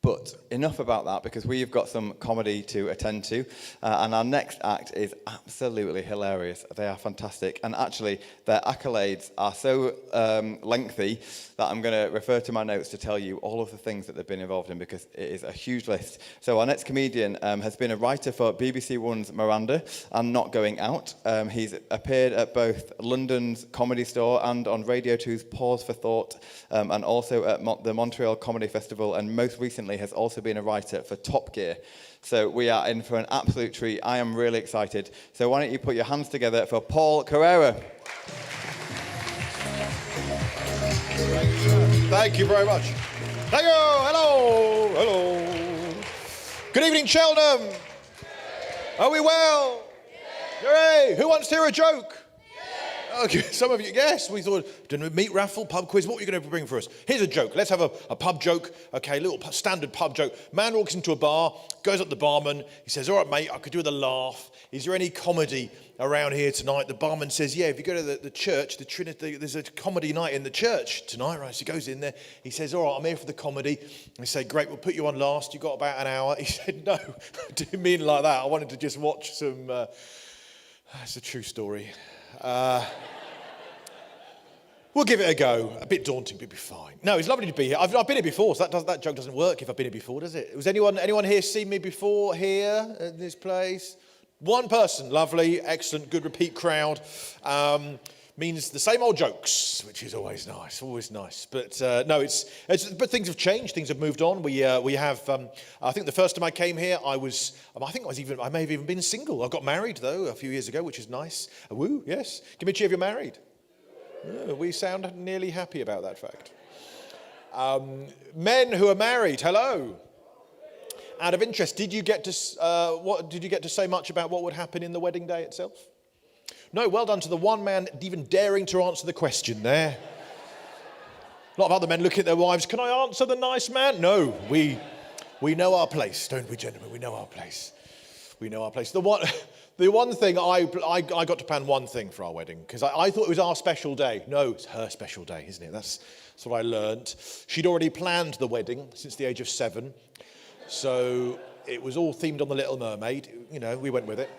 But enough about that, because we've got some comedy to attend to. And our next act is absolutely hilarious. They are fantastic. And actually, their accolades are so lengthy that I'm going to refer to my notes to tell you all of the things that they've been involved in, because it is a huge list. So our next comedian has been a writer for BBC One's Miranda and Not Going Out. He's appeared at both London's Comedy Store and on Radio 2's Pause for Thought, and also at the Montreal Comedy Festival, and most recently has also been a writer for Top Gear. So we are in for an absolute treat. I am really excited. So why don't you put your hands together for Paul Carrera. Thank you very much. Thank you. Hello. Hello. Good evening, Cheltenham. Are we well? Hooray. Who wants to hear a joke? Okay, some of you, yes, we thought, meat raffle, pub quiz, what are you going to bring for us? Here's a joke. Let's have a pub joke. Okay, little standard pub joke. Man walks into a bar, goes up to the barman. He says, all right, mate, I could do with a laugh. Is there any comedy around here tonight? The barman says, yeah, if you go to the church, the Trinity, there's a comedy night in the church tonight, right? So he goes in there. He says, all right, I'm here for the comedy. And they say, great, we'll put you on last. You've got about an hour. He said, no, I didn't mean like that. I wanted to just watch some... it's a true story. We'll give it a go. A bit daunting, but it'll be fine. No, it's lovely to be here. I've been here before, so that joke doesn't work if I've been here before, does it? Was anyone here seen me before here at this place? One person, lovely, excellent, good repeat crowd. Means the same old jokes, which is always nice, But no, but things have changed. Things have moved on. We have. I think the first time I came here, I may have even been single. I got married though a few years ago, which is nice. Woo, yes. Give me a cheer if you're married. Yeah, we sound nearly happy about that fact. Men who are married, hello. Out of interest, did you get to say much about what would happen in the wedding day itself? No, well done to the one man even daring to answer the question there. A lot of other men looking at their wives, can I answer the nice man? No, we know our place, don't we, gentlemen? We know our place. We know our place. The one thing, I got to plan one thing for our wedding, because I thought it was our special day. No, it's her special day, isn't it? That's what I learnt. She'd already planned the wedding since the age of 7. So it was all themed on The Little Mermaid. You know, we went with it.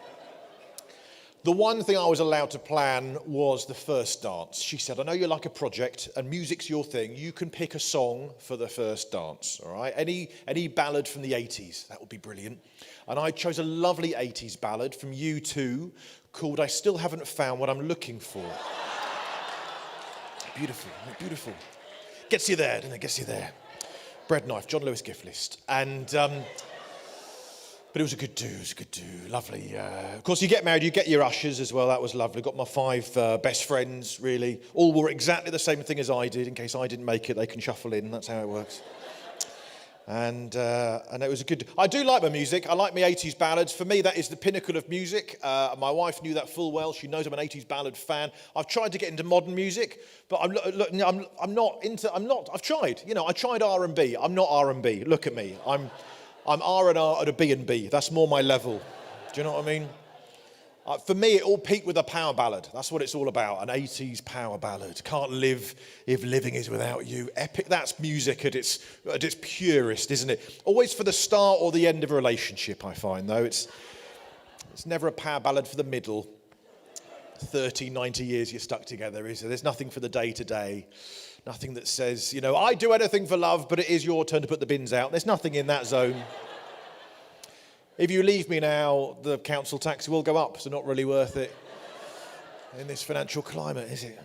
The one thing I was allowed to plan was the first dance. She said, I know you like a project and music's your thing. You can pick a song for the first dance, all right? Any ballad from the 80s, that would be brilliant. And I chose a lovely 80s ballad from U2 called I Still Haven't Found What I'm Looking For. Beautiful, beautiful. Gets you there, doesn't it? Gets you there. Bread knife, John Lewis gift list. And... but it was a good do, lovely. Of course, you get married, you get your ushers as well, that was lovely. Got my 5 best friends, really. All wore exactly the same thing as I did. In case I didn't make it, they can shuffle in, that's how it works. And it was a good... I do like my music, I like my 80s ballads. For me, that is the pinnacle of music. My wife knew that full well, she knows I'm an 80s ballad fan. I've tried to get into modern music, but I'm not, I've tried. You know, I tried R&B, I'm not R&B, look at me. I'm R&R at a B&B. That's more my level. Do you know what I mean? For me, it all peaked with a power ballad. That's what it's all about, an 80s power ballad. Can't live if living is without you. Epic. That's music at its purest, isn't it? Always for the start or the end of a relationship, I find, though. It's never a power ballad for the middle. 30, 90 years you're stuck together, is there? There's nothing for the day-to-day. Nothing that says, you know, I do anything for love, but it is your turn to put the bins out. There's nothing in that zone. If you leave me now, the council tax will go up, so not really worth it in this financial climate, is it?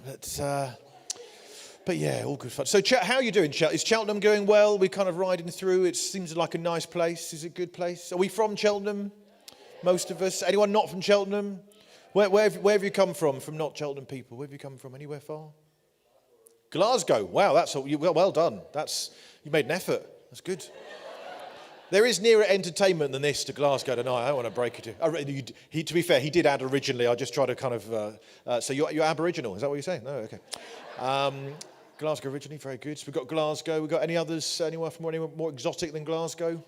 But yeah, all good fun. So how are you doing, Cheltenham? Is Cheltenham going well? We're kind of riding through. It seems like a nice place. Is it a good place? Are we from Cheltenham? Most of us. Anyone not from Cheltenham? Where have you come from not Cheltenham people? Where have you come from? Anywhere far? Glasgow. Wow, that's well done. You made an effort. That's good. There is nearer entertainment than this to Glasgow tonight. I don't want to break it to you. To be fair, he did add originally. I just tried to kind of... so you're Aboriginal, is that what you're saying? No, okay. Glasgow originally, very good. So we've got Glasgow. We've got any others, anyone more exotic than Glasgow?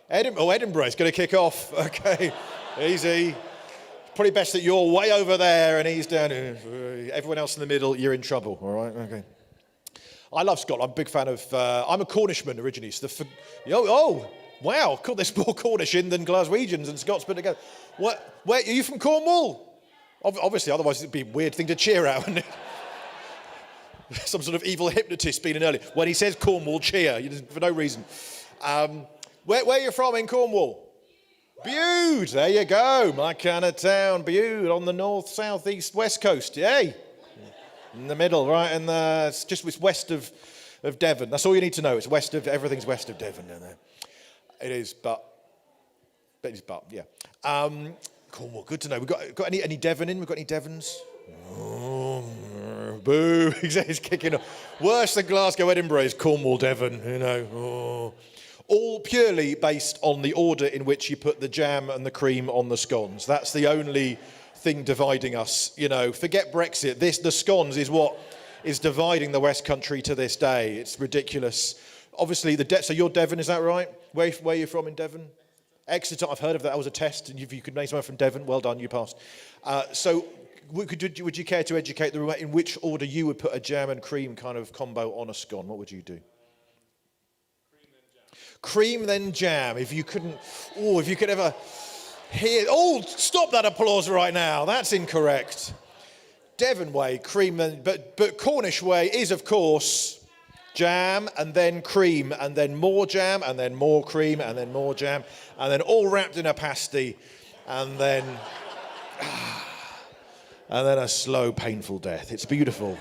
Edinburgh is going to kick off. Okay, easy. Probably best that you're way over there and he's down here. Everyone else in the middle, you're in trouble, all right? Okay. I love Scotland. I'm a big fan of, I'm a Cornishman originally. So oh, wow, cool, there's more Cornish in than Glaswegians and Scots put together. Where, are you from Cornwall? Obviously, otherwise it'd be a weird thing to cheer at, wouldn't it? Some sort of evil hypnotist being in early. When he says Cornwall, cheer, for no reason. Where are you from in Cornwall? Bude, there you go, my kind of town, Bude, on the north, south, east, west coast, yay. In the middle, right, and it's west of Devon. That's all you need to know. Everything's west of Devon down there. It is, yeah. Cornwall, good to know. We got any Devon in? We got any Devons? Oh, boo! He's kicking off. Worse than Glasgow, Edinburgh is Cornwall, Devon. Oh. All purely based on the order in which you put the jam and the cream on the scones. That's the only thing dividing us. Forget Brexit. The scones is what is dividing the West Country to this day. It's ridiculous. Obviously, so you're Devon, is that right? Where are you from in Devon? Exeter, I've heard of that. That was a test, and if you could name someone from Devon, well done, you passed. So would you care to educate the room in which order you would put a jam and cream kind of combo on a scone? What would you do? Cream then jam. If you could ever hear, stop that applause right now. That's incorrect. Devon way, cream, but Cornish way is, of course, jam and then cream and then more jam and then more cream and then more jam and then all wrapped in a pasty and then a slow, painful death. It's beautiful.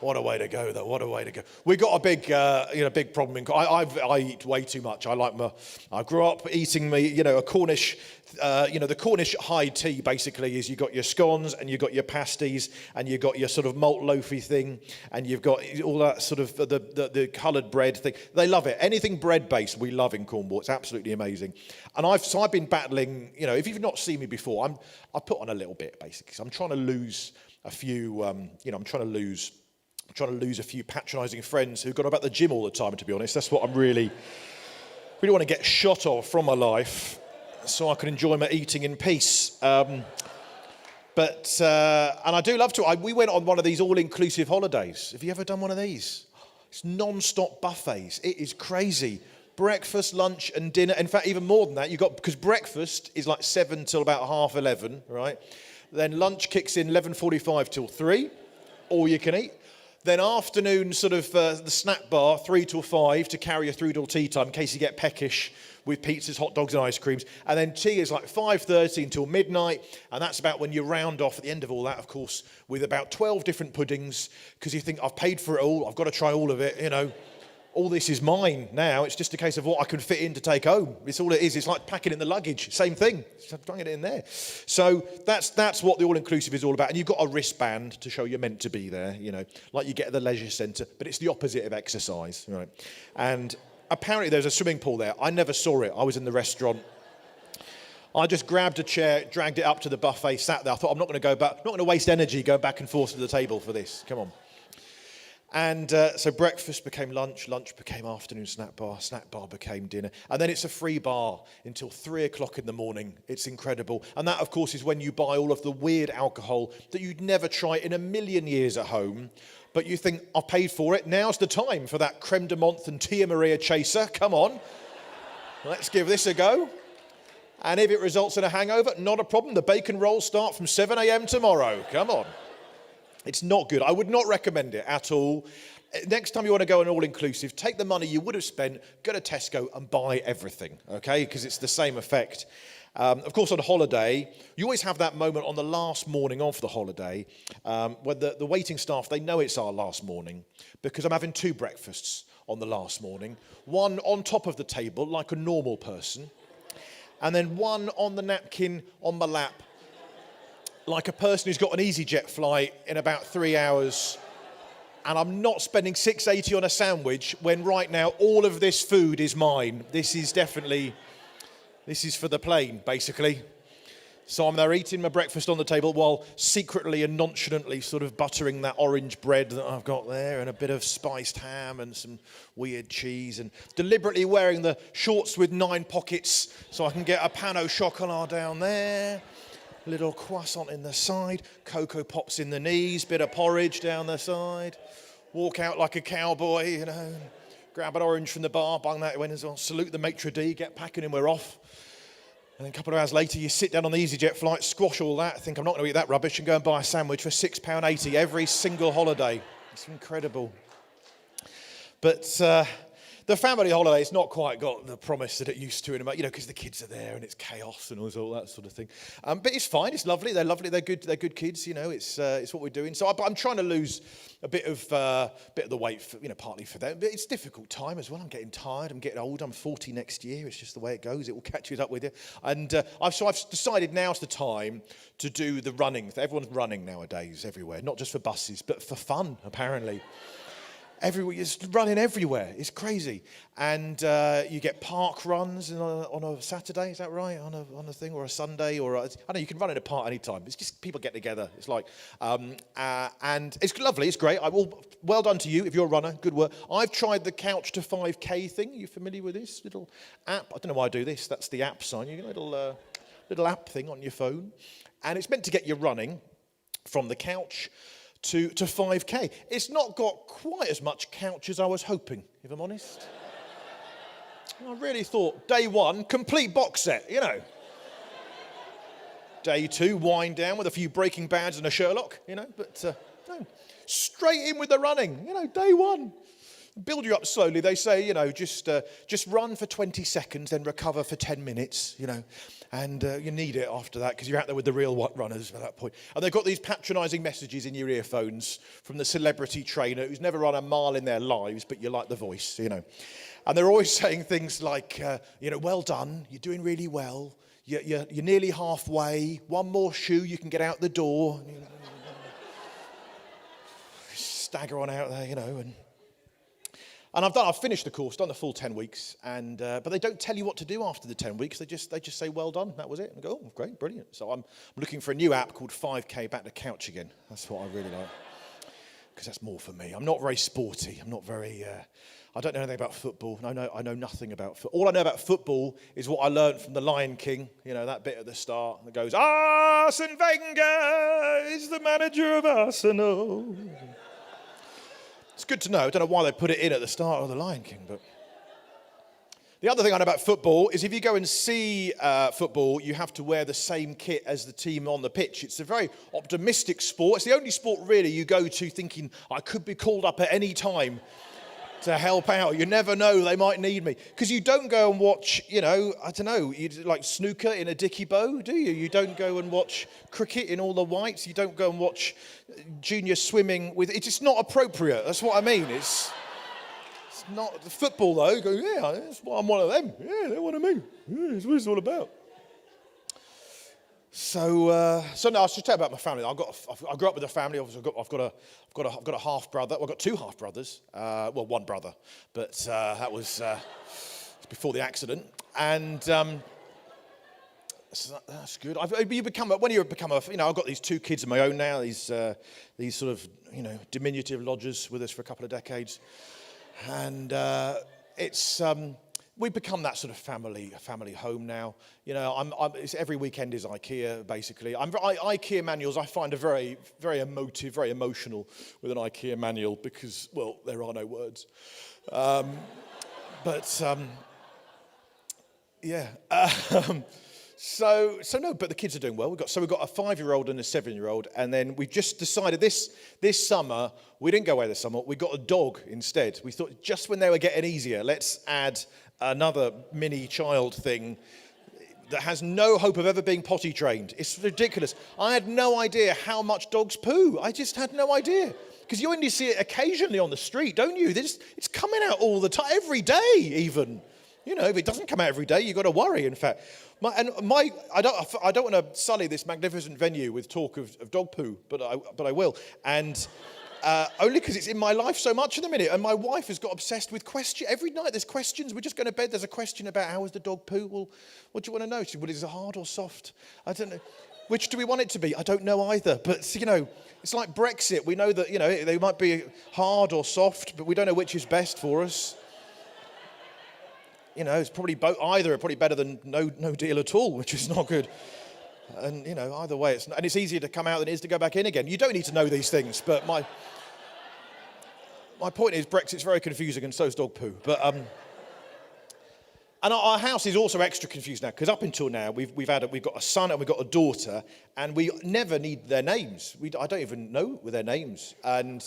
What a way to go, though. What a way to go. We got a big problem. I eat way too much. I grew up eating a Cornish, the Cornish high tea basically is you've got your scones and you've got your pasties and you've got your sort of malt loafy thing and you've got all that sort of the coloured bread thing. They love it. Anything bread-based we love in Cornwall. It's absolutely amazing. And I've been battling, if you've not seen me before, I put on a little bit basically. So I'm trying to lose a few, I'm trying to lose a few patronising friends who got about the gym all the time, to be honest. That's what I'm really want to get shot of from my life so I can enjoy my eating in peace. And I do love to. We went on one of these all-inclusive holidays. Have you ever done one of these? It's non-stop buffets. It is crazy. Breakfast, lunch and dinner. In fact, even more than that, because breakfast is like 7 till about 11:30, right? Then lunch kicks in 11:45 till 3, all you can eat. Then afternoon, sort of the snack bar, 3 till 5 to carry you through till tea time in case you get peckish with pizzas, hot dogs and ice creams. And then tea is like 5:30 until midnight. And that's about when you round off at the end of all that, of course, with about 12 different puddings because you think, I've paid for it all. I've got to try all of it, All this is mine now. It's just a case of what I can fit in to take home. It's all it is. It's like packing in the luggage. Same thing. Just throwing it in there. So that's what the all-inclusive is all about. And you've got a wristband to show you're meant to be there, like you get at the leisure centre. But it's the opposite of exercise, right? And apparently there's a swimming pool there. I never saw it. I was in the restaurant. I just grabbed a chair, dragged it up to the buffet, sat there. I thought, I'm not going to go back. I'm not going to waste energy going back and forth to the table for this. Come on. And so breakfast became lunch, lunch became afternoon snack bar became dinner. And then it's a free bar until 3 o'clock in the morning. It's incredible. And that, of course, is when you buy all of the weird alcohol that you'd never try in a million years at home. But you think, I've paid for it. Now's the time for that creme de menthe and Tia Maria chaser. Come on. Let's give this a go. And if it results in a hangover, not a problem. The bacon rolls start from 7 a.m. tomorrow. Come on. It's not good. I would not recommend it at all. Next time you want to go on all-inclusive, take the money you would have spent, go to Tesco and buy everything, okay? Because it's the same effect. Of course, on holiday, you always have that moment on the last morning of the holiday when the waiting staff, they know it's our last morning because I'm having 2 breakfasts on the last morning. One on top of the table, like a normal person, and then one on the napkin on my lap, like a person who's got an EasyJet flight in about 3 hours, and I'm not spending $6.80 on a sandwich when right now all of this food is mine. This is for the plane, basically. So I'm there eating my breakfast on the table while secretly and nonchalantly sort of buttering that orange bread that I've got there and a bit of spiced ham and some weird cheese and deliberately wearing the shorts with 9 pockets so I can get a pan au chocolat down there. Little croissant in the side, Cocoa Pops in the knees, bit of porridge down the side. walk out like a cowboy, you know, grab an orange from the bar, bung that in as well, salute the maitre d', get packing and we're off. And then a couple of hours later, you sit down on the EasyJet flight, squash all that, think I'm not going to eat that rubbish, and go and buy a sandwich for £6.80 every single holiday. It's incredible. But the family holiday, it's not quite got the promise that it used to in about, you know, because the kids are there and it's chaos and all that sort of thing. But it's fine. It's lovely. They're lovely. They're good. They're good kids. You know, it's what we're doing. So I'm trying to lose a bit of the weight, for, you know, partly for them. But it's a difficult time as well. I'm getting tired. I'm getting old. I'm 40 next year. It's just the way it goes. It will catch up with you. And I've decided now's the time to do the running. Everyone's running nowadays everywhere, not just for buses, but for fun, apparently. Everywhere, it's running everywhere. It's crazy, and you get park runs on a Saturday. Is that right? On a thing, or a Sunday, or I know you can run in a park anytime. It's just people get together. It's like, and it's lovely. It's great. Well done to you if you're a runner. Good work. I've tried the Couch to 5K thing. Are you familiar with this little app? I don't know why I do this. That's the app sign. You get a little app thing on your phone, and it's meant to get you running from the couch to 5K. It's not got quite as much couch as I was hoping, if I'm honest. I really thought day one, complete box set, you know. Day two, wind down with a few Breaking Bads and a Sherlock, you know. But no, straight in with the running, you know, day one. Build you up slowly. They say, you know, just run for 20 seconds, then recover for 10 minutes, you know. And you need it after that because you're out there with the real runners at that point. And they've got these patronising messages in your earphones from the celebrity trainer who's never run a mile in their lives, but you like the voice, you know. And they're always saying things like, you know, well done, you're doing really well, you're nearly halfway, one more shoe, you can get out the door. Stagger on out there, you know, and I've finished the course, done the full 10 weeks, and but they don't tell you what to do after the 10 weeks. They just say, well done, that was it. And I go, oh, great, brilliant. So I'm looking for a new app called 5K Back to Couch Again. That's what I really like, because that's more for me. I'm not very sporty. I'm not very, I don't know anything about football. I know nothing about football. All I know about football is what I learned from The Lion King, you know, that bit at the start that goes, Arsene Wenger is the manager of Arsenal. It's good to know. I don't know why they put it in at the start of The Lion King, but the other thing I know about football is if you go and see football, you have to wear the same kit as the team on the pitch. It's a very optimistic sport. It's the only sport really you go to thinking I could be called up at any time to help out. You never know, they might need me. Because you don't go and watch, you know, I don't know, you like snooker in a dicky bow, do you? You don't go and watch cricket in all the whites. You don't go and watch junior swimming with, it's just not appropriate. That's what I mean. It's not the football though. You go, yeah, I'm one of them. Yeah, they're one of me. Yeah, that's what it's all about. So no, I should tell you about my family. I grew up with a family. Obviously, I've got a half brother. Well, I've got two half brothers. Well, one brother, but that was before the accident. And so that's good. When you become you know, I've got these two kids of my own now. These sort of, you know, diminutive lodgers with us for a couple of decades, and it's. We've become that sort of family home now. You know, it's every weekend is IKEA, basically. IKEA manuals I find are very, very emotive, very emotional with an IKEA manual because, well, there are no words. Yeah. So no, but the kids are doing well. We've got a 5-year-old and a 7-year-old, and then we just decided this summer, we didn't go away this summer, we got a dog instead. We thought just when they were getting easier, let's add another mini child thing that has no hope of ever being potty trained. It's ridiculous. I had no idea how much dogs poo. I just had no idea. Because you only see it occasionally on the street, don't you? It's coming out all the time, every day even. You know, if it doesn't come out every day, you've got to worry, in fact. I don't want to sully this magnificent venue with talk of dog poo, but I will. And only because it's in my life so much in a minute. And my wife has got obsessed with questions. Every night there's questions. We're just going to bed. There's a question about how was the dog poo? Well, what do you want to know? She said, well, is it hard or soft? I don't know. Which do we want it to be? I don't know either. But, you know, it's like Brexit. We know that, you know, they might be hard or soft, but we don't know which is best for us. You know, it's probably either are probably better than no deal at all, which is not good. And, you know, either way, it's easier to come out than it is to go back in again. You don't need to know these things, but my point is Brexit's very confusing and so is dog poo. But and our house is also extra confused now because up until now we've got a son and we've got a daughter and we never need their names. I don't even know their names, and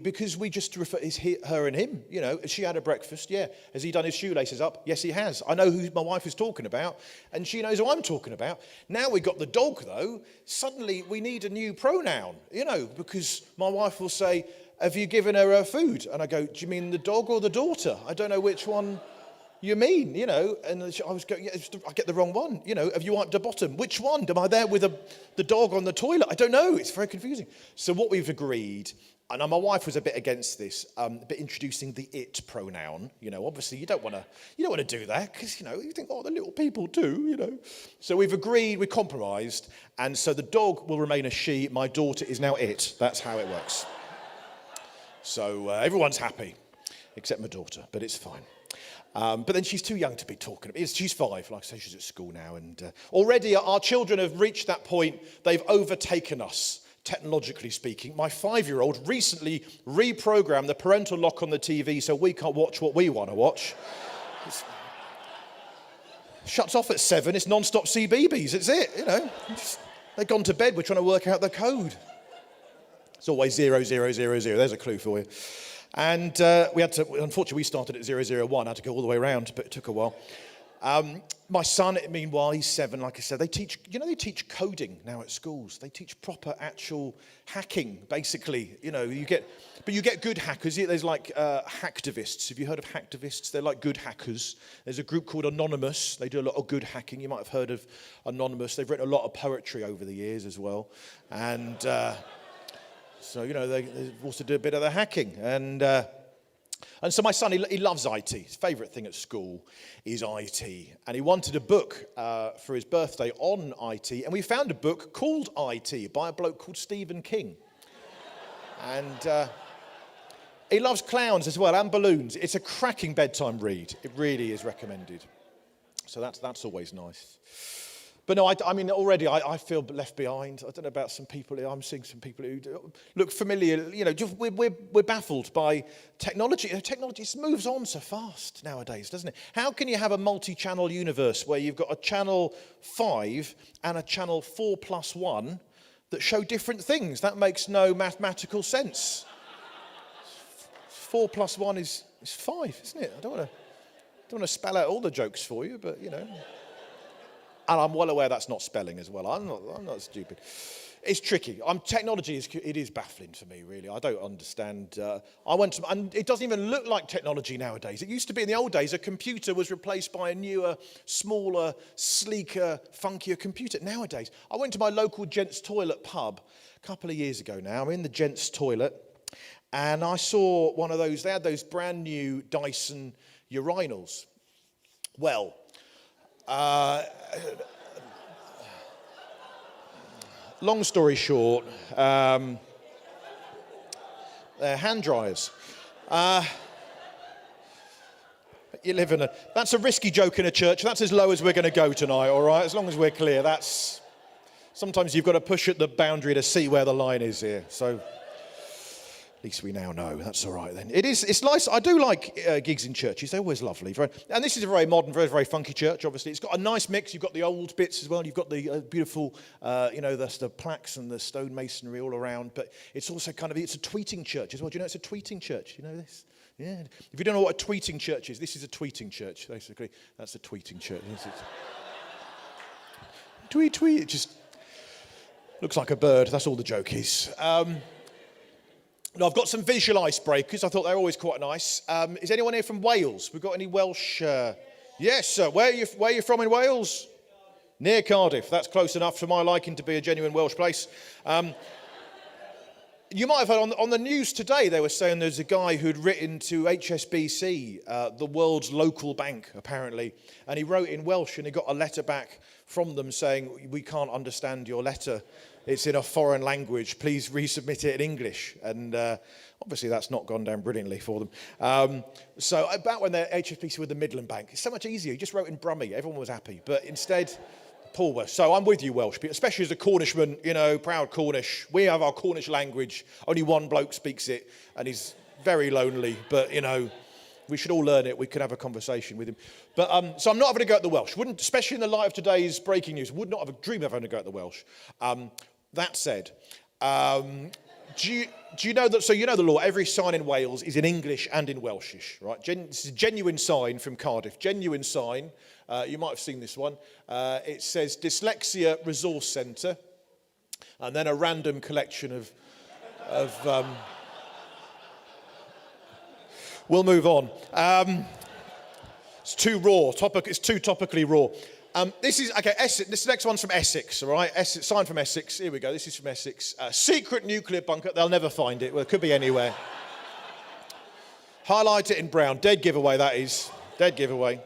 because we just refer it's her and him. You know, has she had a breakfast? Yeah. Has he done his shoelaces up? Yes, he has. I know who my wife is talking about, and she knows who I'm talking about. Now we've got the dog though. Suddenly we need a new pronoun. You know, because my wife will say, "Have you given her food?" And I go, "Do you mean the dog or the daughter? I don't know which one you mean," you know, and I was going, I get the wrong one. You know, have you wiped the bottom? Which one? Am I there with the dog on the toilet? I don't know. It's very confusing. So what we've agreed, and my wife was a bit against this, but introducing the it pronoun. You know, obviously you don't want to do that because you know you think, oh, the little people do. You know, so we've agreed, we compromised, and so the dog will remain a she. My daughter is now it. That's how it works. So everyone's happy, except my daughter, but it's fine. But then she's too young to be talking. She's 5, like I say, she's at school now. And already our children have reached that point. They've overtaken us, technologically speaking. My 5-year-old recently reprogrammed the parental lock on the TV so we can't watch what we want to watch. Shuts off at 7. It's non-stop CBeebies. It's it, you know. They've gone to bed. We're trying to work out the code. It's always 0, 0, 0, 0. There's a clue for you. And unfortunately, we started at 001. I had to go all the way around, but it took a while. My son, meanwhile, he's 7, like I said. They teach coding now at schools. They teach proper, actual hacking, basically. You know, you get good hackers. There's like hacktivists. Have you heard of hacktivists? They're like good hackers. There's a group called Anonymous. They do a lot of good hacking. You might have heard of Anonymous. They've written a lot of poetry over the years as well. And so, you know, they also do a bit of the hacking. And so my son, he loves IT. His favourite thing at school is IT. And he wanted a book for his birthday on IT. And we found a book called IT by a bloke called Stephen King. And he loves clowns as well and balloons. It's a cracking bedtime read. It really is recommended. So that's always nice. But no, I mean, already I feel left behind. I don't know about some people here. I'm seeing some people who look familiar. You know, we're baffled by technology. Technology moves on so fast nowadays, doesn't it? How can you have a multi-channel universe where you've got a channel 5 and a channel 4+1 that show different things? That makes no mathematical sense. 4+1 is 5, isn't it? I don't want to spell out all the jokes for you, but you know. And I'm well aware that's not spelling as well. I'm not stupid. It's tricky. Technology is baffling for me, really. I don't understand. And it doesn't even look like technology nowadays. It used to be in the old days, a computer was replaced by a newer, smaller, sleeker, funkier computer. Nowadays, I went to my local gents' toilet pub a couple of years ago now. I'm in the gents' toilet, and I saw one of those. They had those brand new Dyson urinals. Well, long story short, they're hand dryers. You live in that's a risky joke in a church. That's as low as we're going to go tonight, all right? As long as we're clear. Sometimes you've got to push at the boundary to see where the line is here. So at least we now know. That's all right then. It's nice. I do like gigs in churches. They're always lovely. And this is a very modern, very, very funky church, obviously. It's got a nice mix. You've got the old bits as well. You've got the beautiful, the plaques and the stone masonry all around. But it's also it's a tweeting church as well. Do you know it's a tweeting church? You know this? Yeah. If you don't know what a tweeting church is, this is a tweeting church, basically. That's a tweeting church. Tweet, tweet. It just looks like a bird. That's all the joke is. Now, I've got some visual icebreakers. I thought they're always quite nice. Is anyone here from Wales? We've got any Welsh? Yes, sir. Where are you from in Wales? Near Cardiff. That's close enough for my liking to be a genuine Welsh place. You might have heard on the news today, they were saying there's a guy who'd written to HSBC, the world's local bank, apparently, and he wrote in Welsh and he got a letter back from them saying, we can't understand your letter. It's in a foreign language. Please resubmit it in English. And obviously that's not gone down brilliantly for them. So about when the HSBC were the Midland Bank, it's so much easier. You just wrote in Brummie. Everyone was happy. But instead, Poor Welsh. So I'm with you, Welsh people, especially as a Cornishman, proud Cornish. We have our Cornish language. Only one bloke speaks it, and he's very lonely. But, we should all learn it. We could have a conversation with him. But so I'm not having a go at the Welsh. Wouldn't, especially in the light of today's breaking news, would not have a dream of having a go at the Welsh. That said, do you know that? So you know the law. Every sign in Wales is in English and in Welshish, right? This is a genuine sign from Cardiff. Genuine sign. You might have seen this one. It says Dyslexia Resource Centre, and then a random collection of we'll move on. It's too raw. It's too topically raw. This is okay. Essex. This next one's from Essex. All right. Essex, sign from Essex. Here we go. This is from Essex. Secret nuclear bunker. They'll never find it. Well, it could be anywhere. Highlight it in brown. Dead giveaway. That is dead giveaway.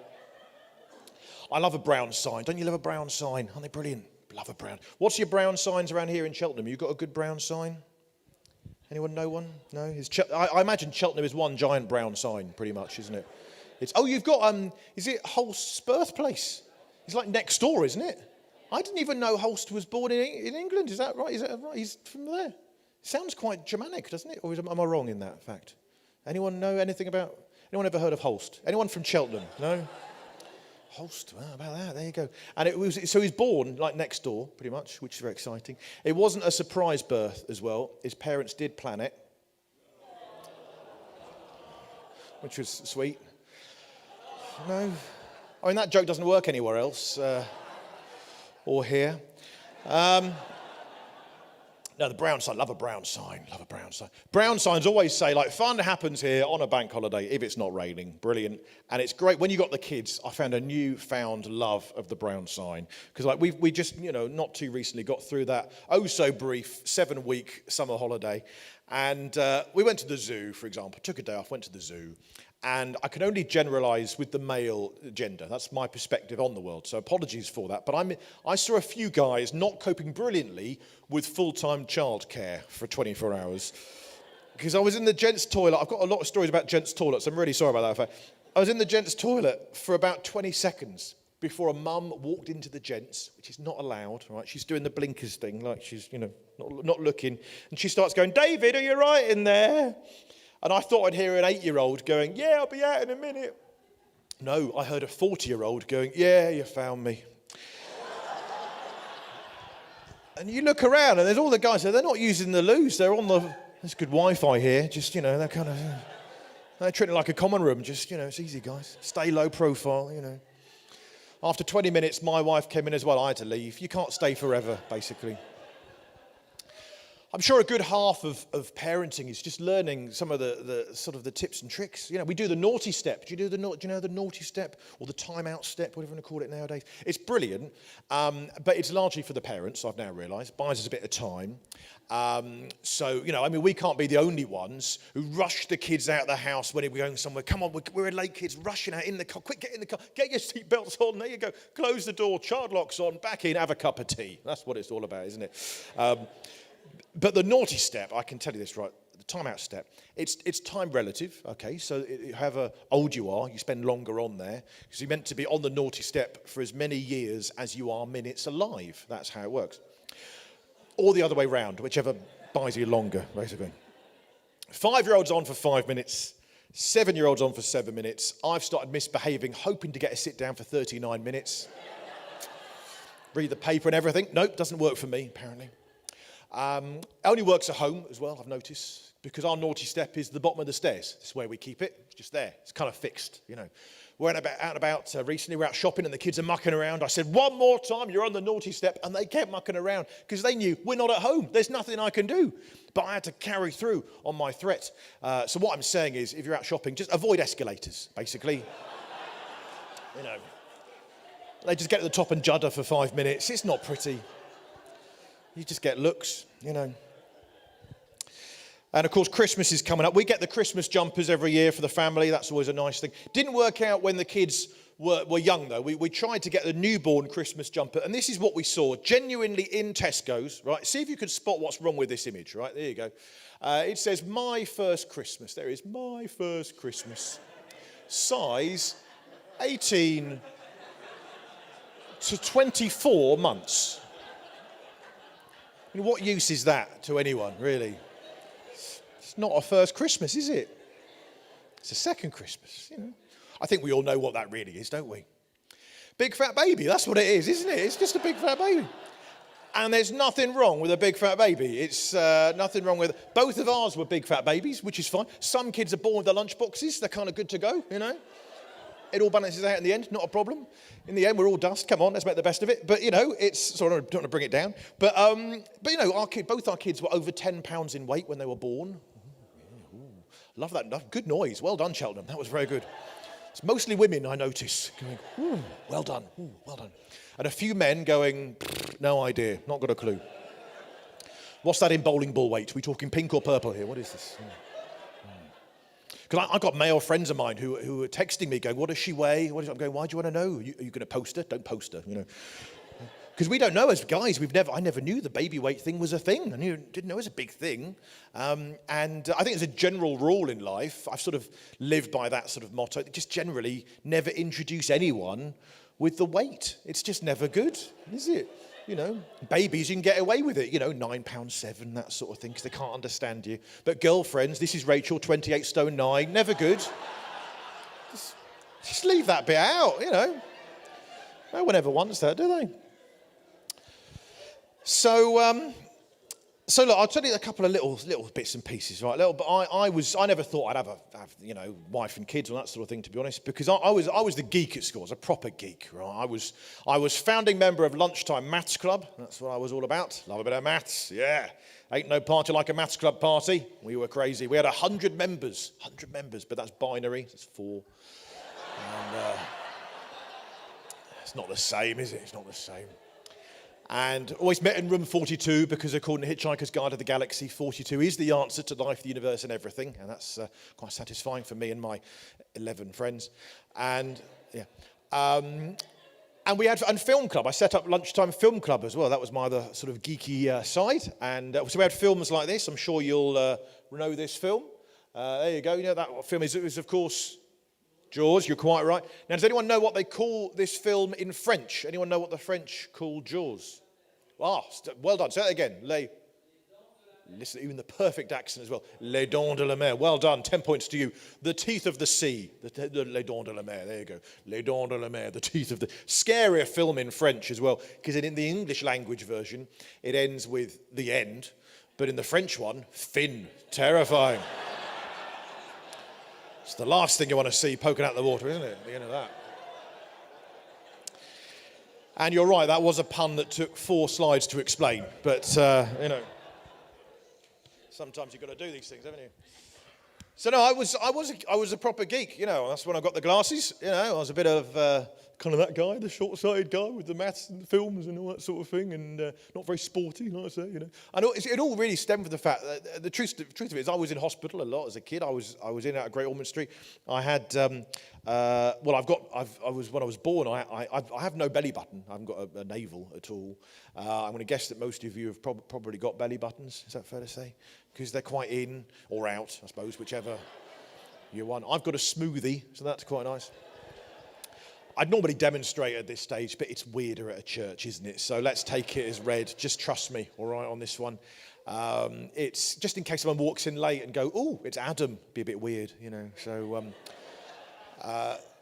I love a brown sign. Don't you love a brown sign? Aren't they brilliant? Love a brown. What's your brown signs around here in Cheltenham? You got a good brown sign? Anyone know one? No? I imagine Cheltenham is one giant brown sign, pretty much, isn't it? You've got, is it Holst's birthplace? It's like next door, isn't it? I didn't even know Holst was born in England. Is that right? Is that right? He's from there. Sounds quite Germanic, doesn't it? Or am I wrong in that fact? Anyone know anything about, anyone ever heard of Holst? Anyone from Cheltenham? No? Holst, well, about that, there you go. And so he's born like next door, pretty much, which is very exciting. It wasn't a surprise birth as well. His parents did plan it, which was sweet. No, I mean that joke doesn't work anywhere else or here. No, the brown sign, love a brown sign, love a brown sign. Brown signs always say, like, fun happens here on a bank holiday if it's not raining. Brilliant. And it's great. When you got the kids, I found a newfound love of the brown sign. Because, like, we just, not too recently got through that oh-so-brief 7-week summer holiday. And we went to the zoo, for example. Took a day off, went to the zoo. And I can only generalise with the male gender. That's my perspective on the world. So apologies for that. But I saw a few guys not coping brilliantly with full-time childcare for 24 hours. Because I was in the gents' toilet. I've got a lot of stories about gents' toilets. I'm really sorry about that. I was in the gents' toilet for about 20 seconds before a mum walked into the gents, which is not allowed, right? She's doing the blinkers thing, like she's, not looking. And she starts going, "David, are you right in there?" And I thought I'd hear an 8-year-old going, "Yeah, I'll be out in a minute." No, I heard a 40-year-old going, "Yeah, you found me." And you look around and there's all the guys there. They're not using the loos. They're on there's good Wi-Fi here. Just, they're kind of, they're treating it like a common room. Just, it's easy, guys. Stay low profile, After 20 minutes, my wife came in as well. I had to leave. You can't stay forever, basically. I'm sure a good half of parenting is just learning some of the sort of the tips and tricks. We do the naughty step. Do you know the naughty step or the timeout step, whatever you want to call it nowadays? It's brilliant, but it's largely for the parents, I've now realised. Buys us a bit of time. We can't be the only ones who rush the kids out of the house when we're going somewhere. Come on, we're late kids, rushing out in the car. Quick, get in the car. Get your seatbelts on. There you go. Close the door. Child locks on. Back in. Have a cup of tea. That's what it's all about, isn't it? But the naughty step, I can tell you this, right? The timeout step, it's time relative, okay? So however old you are, you spend longer on there because you're meant to be on the naughty step for as many years as you are minutes alive. That's how it works. Or the other way round, whichever buys you longer, basically. 5-year-olds on for 5 minutes, 7-year-olds on for 7 minutes. I've started misbehaving, hoping to get a sit down for 39 minutes. Read the paper and everything. Nope, doesn't work for me, apparently. Only works at home as well, I've noticed, because our naughty step is the bottom of the stairs. This is where we keep it. It's just there. It's kind of fixed, We're out and about recently. We're out shopping and the kids are mucking around. I said, "One more time, you're on the naughty step." And they kept mucking around because they knew we're not at home. There's nothing I can do. But I had to carry through on my threat. So what I'm saying is, if you're out shopping, just avoid escalators, basically. They just get to the top and judder for 5 minutes. It's not pretty. You just get looks, And of course, Christmas is coming up. We get the Christmas jumpers every year for the family. That's always a nice thing. Didn't work out when the kids were young, though. We tried to get the newborn Christmas jumper. And this is what we saw, genuinely in Tesco's, right? See if you can spot what's wrong with this image, right? There you go. It says, "My first Christmas." There it is, "My first Christmas." Size 18 to 24 months. And what use is that to anyone, really? It's not a first Christmas, is it? It's a second Christmas, you know. I think we all know what that really is, don't we? Big fat baby, that's what it is, isn't it? It's just a big fat baby. And there's nothing wrong with a big fat baby. It's nothing wrong with... Both of ours were big fat babies, which is fine. Some kids are born with their lunch boxes. They're kind of good to go, you know. It all balances out in the end, not a problem. In the end, we're all dust. Come on, let's make the best of it. But, you know, it's... Sorry, I don't want to bring it down. But you know, both our kids were over 10 pounds in weight when they were born. Ooh, love that. Good noise. Well done, Cheltenham. That was very good. It's mostly women, I notice, going, ooh, well done, ooh, well done. And a few men going, no idea, not got a clue. What's that in bowling ball weight? Are we talking pink or purple here? What is this? Because I got male friends of mine who were texting me going, what does she weigh? I'm going, why do you want to know? Are you going to post her? Don't post her, you know. Because we don't know as guys. I never knew the baby weight thing was a thing. I didn't know it was a big thing. And I think as a general rule in life, I've sort of lived by that sort of motto. Just generally never introduce anyone with the weight. It's just never good, is it? You know, babies, you can get away with it. You know, 9 pounds 7, that sort of thing, because they can't understand you. But girlfriends, this is Rachel, 28 stone 9, never good. Just leave that bit out, you know. No one ever wants that, do they? So look, I'll tell you a couple of little bits and pieces, right? But I never thought I'd have you know, wife and kids and that sort of thing, to be honest, because I was the geek at school. I was a proper geek, right? I was founding member of Lunchtime Maths Club. That's what I was all about. Love a bit of maths, yeah. Ain't no party like a maths club party. We were crazy. We had 100 members, but that's binary. It's 4. And it's not the same, is it? It's not the same. And always met in room 42 because according to Hitchhiker's Guide to the Galaxy, 42 is the answer to life, the universe and everything. And that's quite satisfying for me and my 11 friends. And yeah. And we had a film club. I set up Lunchtime Film Club as well. That was my other sort of geeky side. And so we had films like this. I'm sure you'll know this film. There you go. You know that film is of course, Jaws. You're quite right. Now, does anyone know what they call this film in French? Anyone know what the French call Jaws? Ah, well done. Say that again. Listen, even the perfect accent as well. Les dents de la mer. Well done. 10 points to you. The teeth of the sea. Les dents de la mer. There you go. Les dents de la mer. The teeth of the... Scarier film in French as well. Because in the English language version, it ends with the end. But in the French one, fin. Terrifying. It's the last thing you want to see poking out the water, isn't it? The end of that. And you're right, that was a pun that took 4 slides to explain. But, you know, sometimes you've got to do these things, haven't you? So, no, I was a proper geek, you know. That's when I got the glasses, you know. I was a bit of kind of that guy, the short-sighted guy with the maths and the films and all that sort of thing, and not very sporty, like I say, you know. And it all really stemmed from the fact that the truth of it is I was in hospital a lot as a kid. I was in and out of Great Ormond Street. I had, when I was born, I have no belly button. I haven't got a navel at all. I'm going to guess that most of you have probably got belly buttons. Is that fair to say? Because they're quite in or out, I suppose, whichever you want. I've got a smoothie, so that's quite nice. I'd normally demonstrate at this stage, but it's weirder at a church, isn't it? So let's take it as read. Just trust me, all right, on this one. It's just in case someone walks in late and go, oh, it's Adam. Be a bit weird, you know.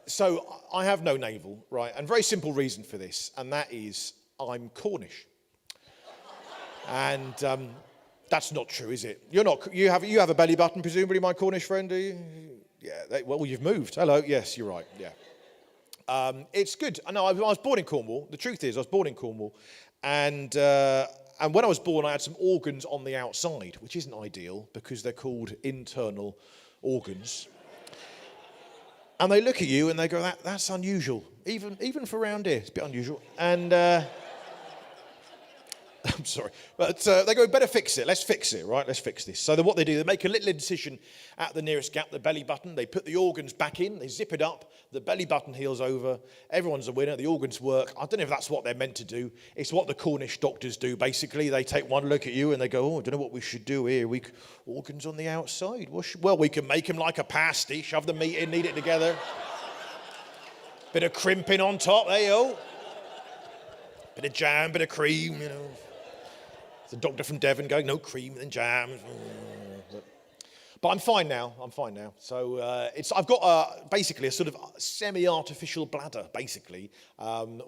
So I have no navel, right? And very simple reason for this, and that is I'm Cornish. And that's not true, is it? You're not. You have a belly button, presumably, my Cornish friend, do you? Yeah. Well, you've moved. Hello. Yes, you're right. Yeah. It's good. I know I was born in Cornwall. The truth is I was born in Cornwall. And when I was born, I had some organs on the outside, which isn't ideal because they're called internal organs. And they look at you and they go, that's unusual. Even for around here, it's a bit unusual. And I'm sorry. But they go, better fix it. Let's fix it, right? Let's fix this. So what they do, they make a little incision at the nearest gap, the belly button. They put the organs back in. They zip it up. The belly button heals over. Everyone's a winner. The organs work. I don't know if that's what they're meant to do. It's what the Cornish doctors do, basically. They take one look at you and they go, oh, I don't know what we should do here. Organs on the outside. Well, we can make them like a pasty. Shove the meat in, knead it together. Bit of crimping on top. There you go. Bit of jam, bit of cream, you know. There's a doctor from Devon going, no cream and jam. But I'm fine now. So I've got basically a sort of semi-artificial bladder, basically,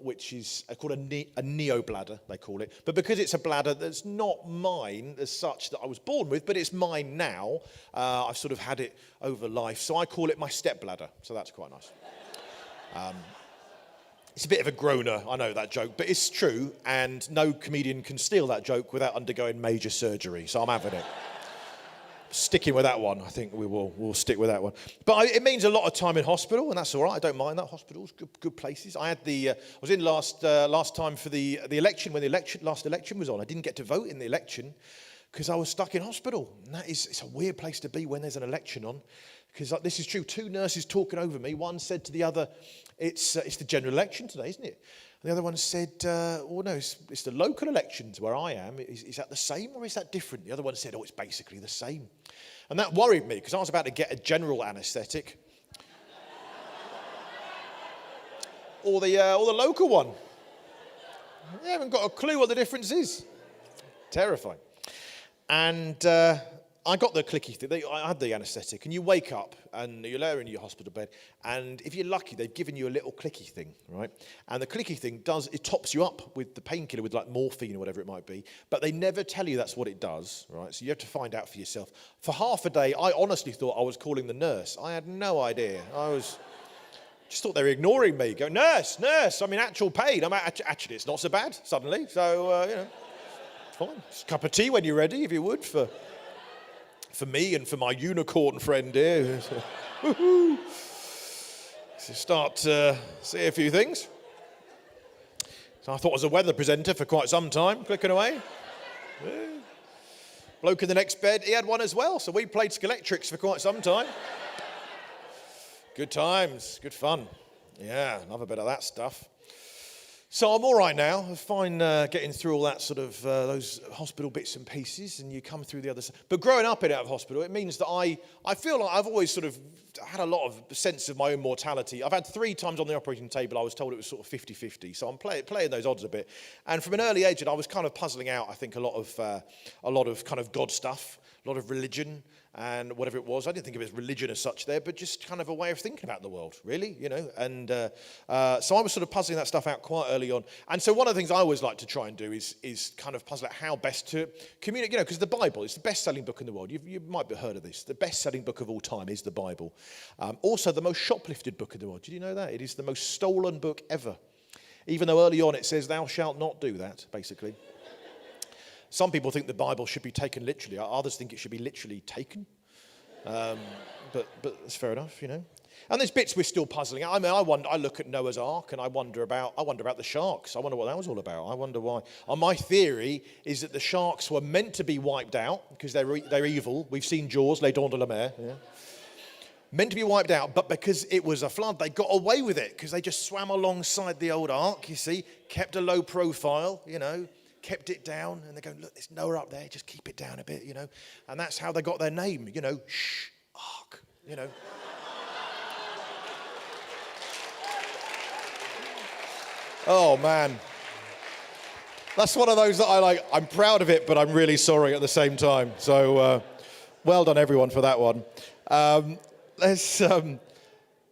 which is called a neobladder, they call it. But because it's a bladder that's not mine as such that I was born with, but it's mine now, I've sort of had it over life. So I call it my stepbladder. So that's quite nice. It's a bit of a groaner, I know that joke, but it's true, and no comedian can steal that joke without undergoing major surgery, so I'm having it. Sticking with that one, I think we'll stick with that one. But it means a lot of time in hospital, and that's all right. I don't mind that. Hospitals, good places. I was in last time for the election when the last election was on. I didn't get to vote in the election because I was stuck in hospital, and it's a weird place to be when there's an election on. Because this is true. Two nurses talking over me. One said to the other, "It's the general election today, isn't it?" And the other one said, "Well, no, it's the local elections where I am. Is that the same or is that different?" The other one said, "Oh, it's basically the same." And that worried me because I was about to get a general anaesthetic, or the local one. I haven't got a clue what the difference is. Terrifying. And I got the clicky thing. I had the anaesthetic, and you wake up and you're there in your hospital bed, and if you're lucky, they've given you a little clicky thing, right? And the clicky thing tops you up with the painkiller, with like morphine or whatever it might be, but they never tell you that's what it does, right? So you have to find out for yourself. For half a day, I honestly thought I was calling the nurse. I had no idea. Just thought they were ignoring me. Go, nurse, I'm in actual pain. Actually, it's not so bad suddenly. So, it's fine. Just a cup of tea when you're ready, if you would, for me and for my unicorn friend here. So start to see a few things. So I thought I was a weather presenter for quite some time, clicking away. Yeah. Bloke in the next bed, he had one as well, so we played Skeletrix for quite some time. Good times, good fun. Yeah, love a bit of that stuff. So I'm all right now. I'm fine getting through all that sort of those hospital bits and pieces, and you come through the other side. But growing up in out of hospital, it means that I feel like I've always sort of had a lot of sense of my own mortality. I've had 3 times on the operating table I was told it was sort of 50-50, so I'm playing those odds a bit. And from an early age, I was kind of puzzling out, I think, a lot of kind of God stuff, a lot of religion, and whatever it was. I didn't think of it as religion as such there, but just kind of a way of thinking about the world, really, you know. And so I was sort of puzzling that stuff out quite early on. And so one of the things I always like to try and do is kind of puzzle out how best to communicate, you know, because the Bible is the best-selling book in the world. You might have heard of this. The best-selling book of all time is the Bible. Also, the most shoplifted book in the world. Did you know that? It is the most stolen book ever. Even though early on it says, "Thou shalt not do that," basically. Some people think the Bible should be taken literally. Others think it should be literally taken. But that's fair enough, you know. And there's bits we're still puzzling out. I mean, I look at Noah's Ark and I wonder about the sharks. I wonder what that was all about. I wonder why. My theory is that the sharks were meant to be wiped out because they're evil. We've seen Jaws, Les Dents de la Mer. Yeah. Meant to be wiped out, but because it was a flood, they got away with it because they just swam alongside the old ark, you see, kept a low profile, you know, kept it down, and they go, "Look, there's Noah up there, just keep it down a bit," you know. And that's how they got their name, you know, Ark, you know. Oh, man. That's one of those that I like. I'm proud of it, but I'm really sorry at the same time. So, well done, everyone, for that one.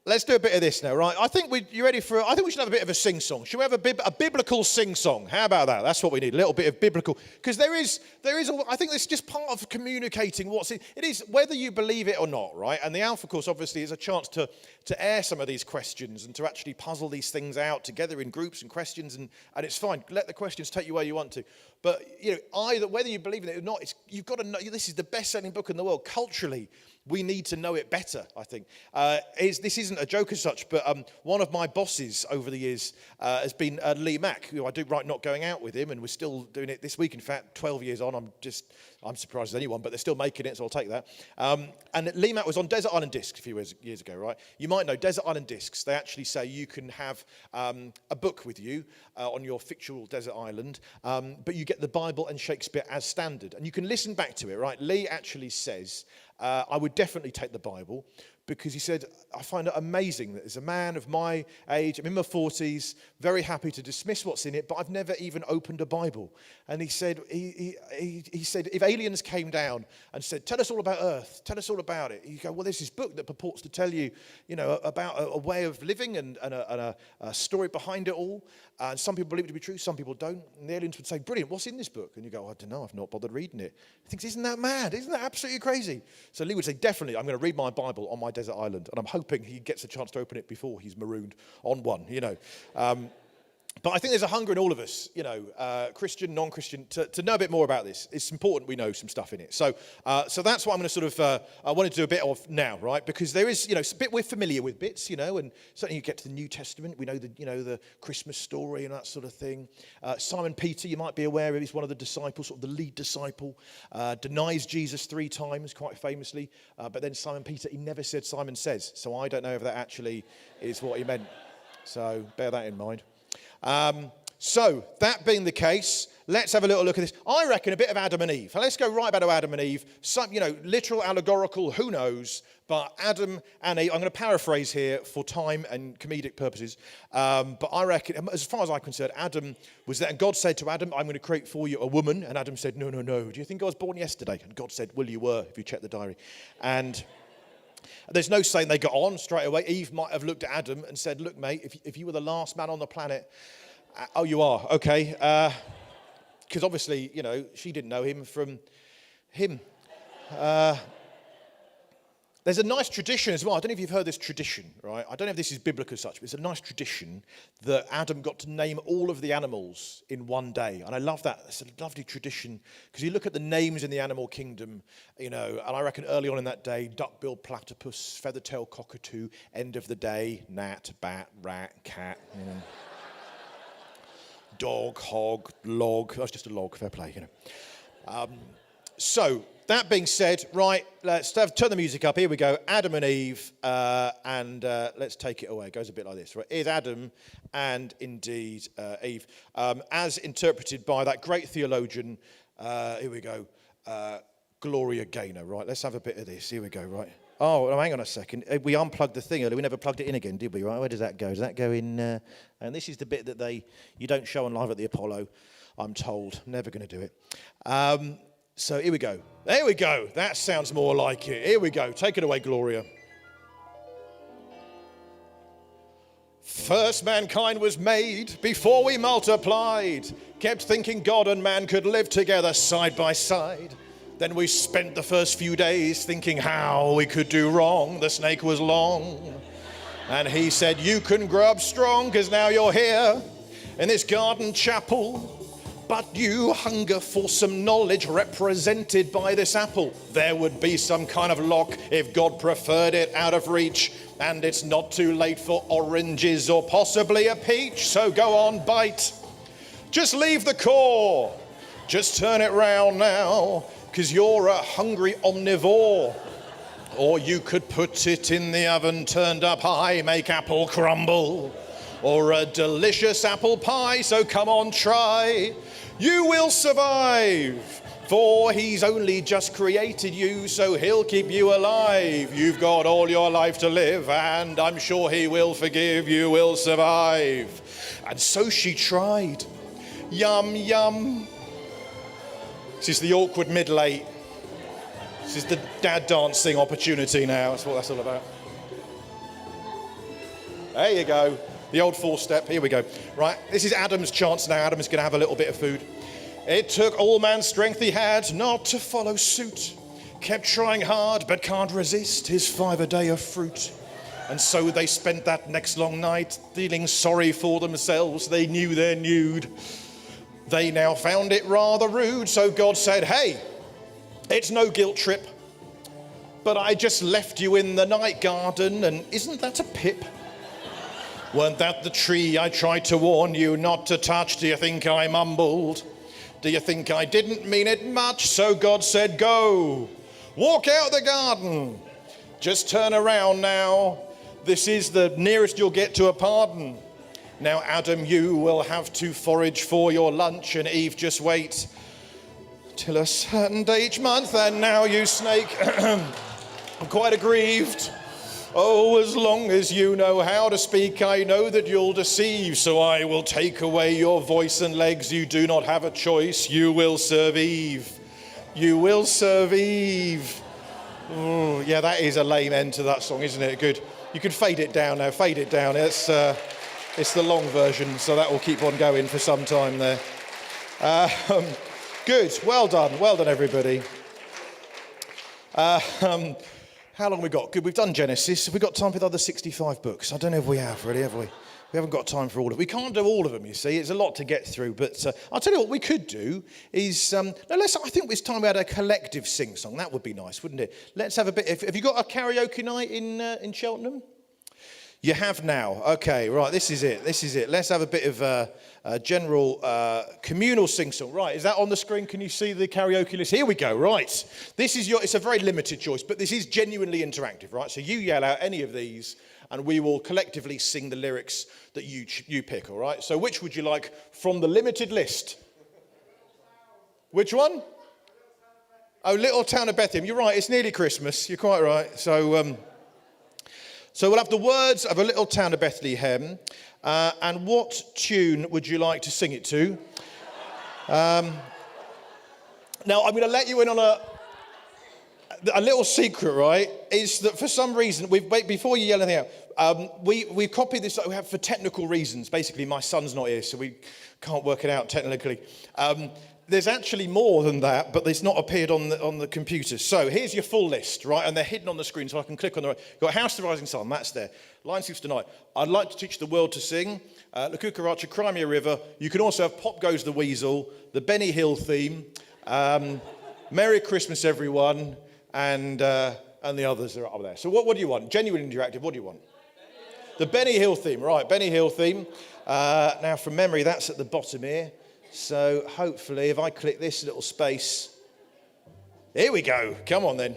Let's do a bit of this now, right? I think you ready for? I think we should have a bit of a sing-song. Should we have a biblical sing-song? How about that? That's what we need. A little bit of biblical, because there is. I think it's just part of communicating what's it is, whether you believe it or not, right? And the Alpha Course obviously is a chance to air some of these questions and to actually puzzle these things out together in groups and questions, and it's fine. Let the questions take you where you want to. But you know, whether you believe in it or not, you've got to know this is the best-selling book in the world. Culturally, we need to know it better, I think. This isn't a joke as such, but one of my bosses over the years has been Lee Mack, who I do right not going out with him, and we're still doing it this week. In fact, 12 years on, I'm surprised as anyone, but they're still making it, so I'll take that. And Lee Mack was on Desert Island Discs a few years ago, right? You might know Desert Island Discs. They actually say you can have a book with you on your fictional desert island, but you get the Bible and Shakespeare as standard, and you can listen back to it, right? Lee actually says I would definitely take the Bible, because he said, I find it amazing that as a man of my age, I'm in my 40s, very happy to dismiss what's in it, but I've never even opened a Bible. And he said, he said, if aliens came down and said, tell us all about Earth, tell us all about it, you go, well, there's this book that purports to tell you, about a way of living and a story behind it all. And some people believe it to be true, some people don't. And the aliens would say, brilliant, what's in this book? And you go, I don't know, I've not bothered reading it. He thinks, isn't that mad? Isn't that absolutely crazy? So Lee would say, definitely, I'm going to read my Bible on my desert island. And I'm hoping he gets a chance to open it before he's marooned on one, But I think there's a hunger in all of us, Christian, non-Christian, to know a bit more about this. It's important we know some stuff in it. So that's what I'm going to I wanted to do a bit of now, right? Because there is, it's a bit we're familiar with bits, and certainly you get to the New Testament, we know the Christmas story and that sort of thing. Simon Peter, you might be aware of, he's one of the disciples, sort of the lead disciple, denies Jesus 3 times, quite famously. But then Simon Peter, he never said Simon says. So I don't know if that actually is what he meant. So bear that in mind. So, that being the case, let's have a little look at this. I reckon a bit of Adam and Eve. Let's go right back to Adam and Eve. Some, literal, allegorical, who knows? But Adam and Eve, I'm going to paraphrase here for time and comedic purposes. But I reckon, as far as I'm concerned, Adam was there. And God said to Adam, I'm going to create for you a woman. And Adam said, no. Do you think I was born yesterday? And God said, well, you were, if you check the diary. And there's no saying they got on straight away. Eve might have looked at Adam and said, look, mate, if you were the last man on the planet, oh, you are, okay. Because obviously, she didn't know him from him. There's a nice tradition as well. I don't know if you've heard this tradition, right? I don't know if this is biblical as such, but it's a nice tradition that Adam got to name all of the animals in one day. And I love that. It's a lovely tradition because you look at the names in the animal kingdom, and I reckon early on in that day, duck-billed platypus, feather-tailed cockatoo, end of the day, gnat, bat, rat, cat, dog, hog, log. That's just a log, fair play, So, that being said, right, let's turn the music up. Here we go. Adam and Eve, and let's take it away. It goes a bit like this, right? Is Adam and indeed Eve, as interpreted by that great theologian, here we go, Gloria Gaynor, right? Let's have a bit of this. Here we go, right? Oh, hang on a second. We unplugged the thing earlier. We never plugged it in again, did we, right? Where does that go? Does that go in? And this is the bit that you don't show on live at the Apollo, I'm told. Never going to do it. So here we go. There we go. That sounds more like it. Here we go. Take it away, Gloria. First mankind was made before we multiplied. Kept thinking God and man could live together side by side. Then we spent the first few days thinking how we could do wrong. The snake was long. And he said, you can grow up strong because now you're here in this garden chapel. But you hunger for some knowledge represented by this apple. There would be some kind of lock if God preferred it out of reach. And it's not too late for oranges or possibly a peach. So go on, bite. Just leave the core. Just turn it round now. Because you're a hungry omnivore. Or you could put it in the oven turned up high, make apple crumble. Or a delicious apple pie, so come on, try. You will survive, for he's only just created you, so he'll keep you alive. You've got all your life to live, and I'm sure he will forgive. You will survive. And so she tried. Yum, yum. This is the awkward middle eight. This is the dad dancing opportunity now. That's what that's all about. There you go. The old 4-step. Here we go. Right, this is Adam's chance now. Adam's going to have a little bit of food. It took all man's strength he had not to follow suit. Kept trying hard, but can't resist his 5 a day of fruit. And so they spent that next long night feeling sorry for themselves. They knew they're nude. They now found it rather rude. So God said, hey, it's no guilt trip. But I just left you in the night garden, and isn't that a pip? Weren't that the tree I tried to warn you not to touch? Do you think I mumbled? Do you think I didn't mean it much? So God said, go, walk out the garden. Just turn around now. This is the nearest you'll get to a pardon. Now, Adam, you will have to forage for your lunch, and Eve, just wait till a certain day each month. And now, you snake, I'm quite aggrieved. Oh, as long as you know how to speak, I know that you'll deceive. So I will take away your voice and legs. You do not have a choice. You will serve Eve. You will serve Eve. Oh, yeah, that is a lame end to that song, isn't it? Good. You can fade it down now. Fade it down. It's the long version, so that will keep on going for some time there. Good. Well done. Well done, everybody. How long have we got? Good, we've done Genesis. Have we got time for the other 65 books? I don't know if we have, really, have we? We haven't got time for all of them. We can't do all of them, you see. It's a lot to get through. But I'll tell you what we could do is, I think it's time we had a collective sing-song. That would be nice, wouldn't it? Let's have a bit. Have you got a karaoke night in Cheltenham? You have now. Okay, right, this is it. Let's have a bit of a general communal sing-song. Right, is that on the screen? Can you see the karaoke list? Here we go, right. It's a very limited choice, but this is genuinely interactive, right? So you yell out any of these, and we will collectively sing the lyrics that you pick, all right? So which would you like from the limited list? Which one? Oh, Little Town of Bethlehem. You're right, it's nearly Christmas. You're quite right. So we'll have the words of A Little Town of Bethlehem. And what tune would you like to sing it to? Now, I'm going to let you in on a little secret, right? Is that for some reason, before you yell anything out, we copied this for technical reasons. Basically, my son's not here, so we can't work it out technically. There's actually more than that, but it's not appeared on the computer. So here's your full list, right? And they're hidden on the screen, so I can click on the right. You've got House to the Rising Sun, that's there. Line 6 tonight. I'd like to teach the world to sing. La Cucaracha, Cry Me a River. You can also have Pop Goes the Weasel, the Benny Hill theme, Merry Christmas, everyone, and the others are up there. So what do you want? Genuine interactive, what do you want? The Benny Hill theme, right, Benny Hill theme. Now, from memory, that's at the bottom here. So hopefully, if I click this little space, here we go. Come on then.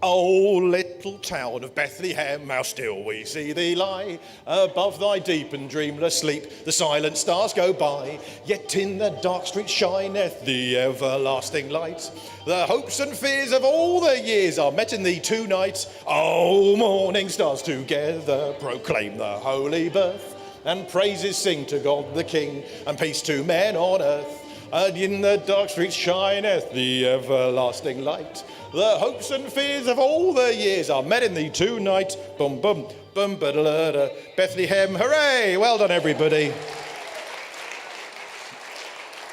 Oh, little town of Bethlehem, how still we see thee lie. Above thy deep and dreamless sleep, the silent stars go by. Yet in the dark street shineth the everlasting light. The hopes and fears of all the years are met in thee tonight. Oh, morning stars together proclaim the holy birth. And praises sing to God the King, and peace to men on earth. And in the dark streets shineth the everlasting light. The hopes and fears of all the years are met in thee tonight. Bum bum bum ba-da-da-da. Bethlehem, hooray! Well done, everybody.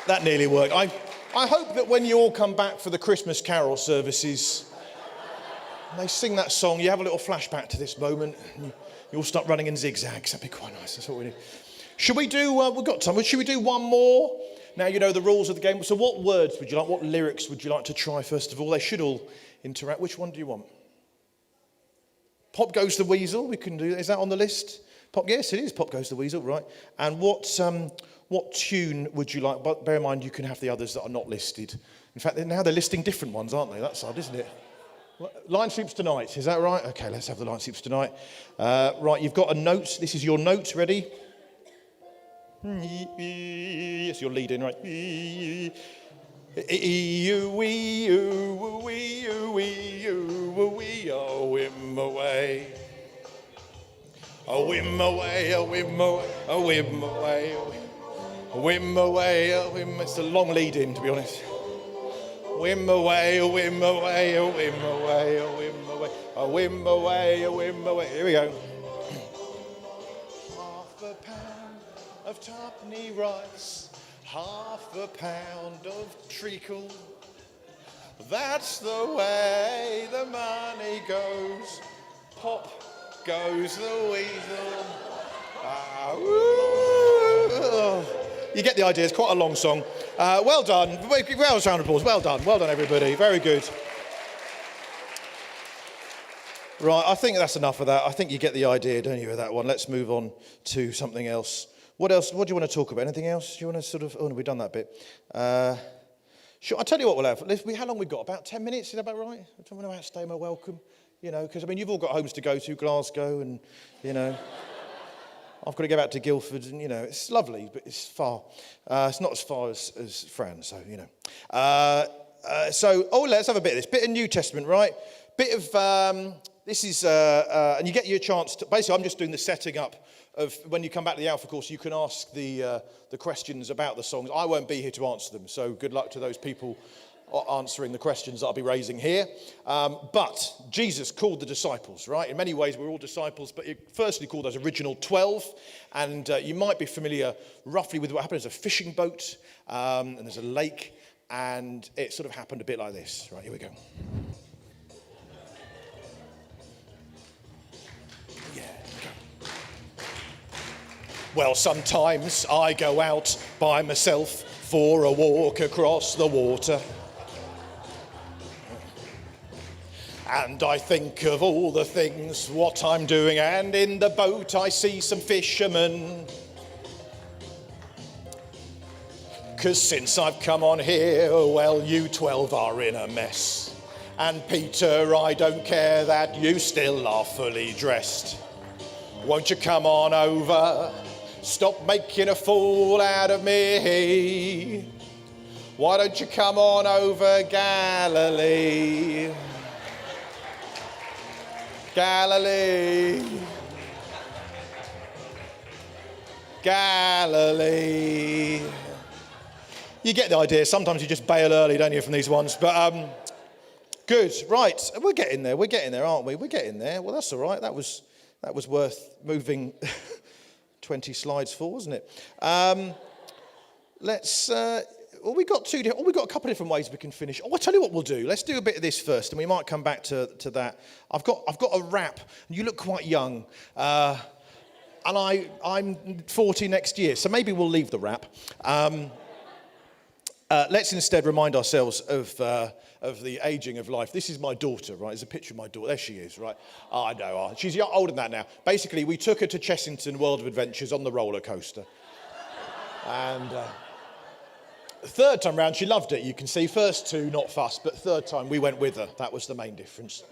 That nearly worked. I hope that when you all come back for the Christmas carol services, they sing that song, you have a little flashback to this moment. You'll start running in zigzags. That'd be quite nice. That's what we do. Should we do, we've got time, should we do one more? Now you know the rules of the game. So what words would you like, what lyrics would you like to try first of all? They should all interact. Which one do you want? Pop Goes the Weasel, we can do, is that on the list? Yes, it is, Pop Goes the Weasel, right. And what tune would you like? But bear in mind, you can have the others that are not listed. In fact, now they're listing different ones, aren't they? That's odd, isn't it? Line Sweeps Tonight, is that right? Okay, let's have the Line Sweeps Tonight. Right, you've got a note. This is your note, ready? Yes, you're leading, right? Oh, whim away. Oh, whim away, oh, whim away, oh, whim away, oh, whim away, oh, whim. It's a long lead in, to be honest. Whim away, oh, whim away, oh, whim away, oh, whim away, oh, whim away, oh, whim away. Here we go. Half a pound of tuppenny rice, half a pound of treacle. That's the way the money goes. Pop goes the weasel. You get the idea. It's quite a long song. Well done. Well, round of applause. Well done, everybody. Very good. Right, I think that's enough of that. I think you get the idea, don't you, with that one? Let's move on to something else. What else? What do you want to talk about? Anything else? Do you want to sort of... Oh, no, we've done that bit. Sure, I'll tell you what we'll have. How long we got? About 10 minutes? Is that about right? I don't know how to stay my welcome. You know, because, I mean, you've all got homes to go to, Glasgow, and, you know... I've got to go back to Guildford, and, you know, it's lovely, but it's far. It's not as far as France, so, you know. Let's have a bit of this. Bit of New Testament, right? bit of, this is, and you get your chance to, basically I'm just doing the setting up of when you come back to the Alpha course, you can ask the questions about the songs. I won't be here to answer them, so good luck to those people answering the questions that I'll be raising here. But Jesus called the disciples, right? In many ways, we're all disciples, but he firstly called those original 12. And you might be familiar roughly with what happened. There's a fishing boat, and there's a lake, and it sort of happened a bit like this. Right, here we go. Yeah, go. Well, sometimes I go out by myself for a walk across the water. And I think of all the things, what I'm doing, and in the boat I see some fishermen. 'Cause since I've come on here, well, you 12 are in a mess. And Peter, I don't care that you still are fully dressed. Won't you come on over, stop making a fool out of me. Why don't you come on over, Galilee? Galilee, Galilee. You get the idea. Sometimes you just bail early, don't you, from these ones? But good, right. We're getting there. We're getting there, aren't we? We're getting there. Well, that's all right. That was worth moving 20 slides for, wasn't it? Let's. Well, we've got a couple of different ways we can finish. Oh, I'll tell you what we'll do. Let's do a bit of this first, and we might come back to that. I've got a rap, and you look quite young, and I'm 40 next year, so maybe we'll leave the rap. Let's instead remind ourselves of the aging of life. This is my daughter, right? There's a picture of my daughter. There she is, right? Oh, I know. She's older than that now. Basically, we took her to Chessington World of Adventures on the roller coaster, and. The third time round, she loved it, you can see. First two, not fussed, but third time, we went with her. That was the main difference.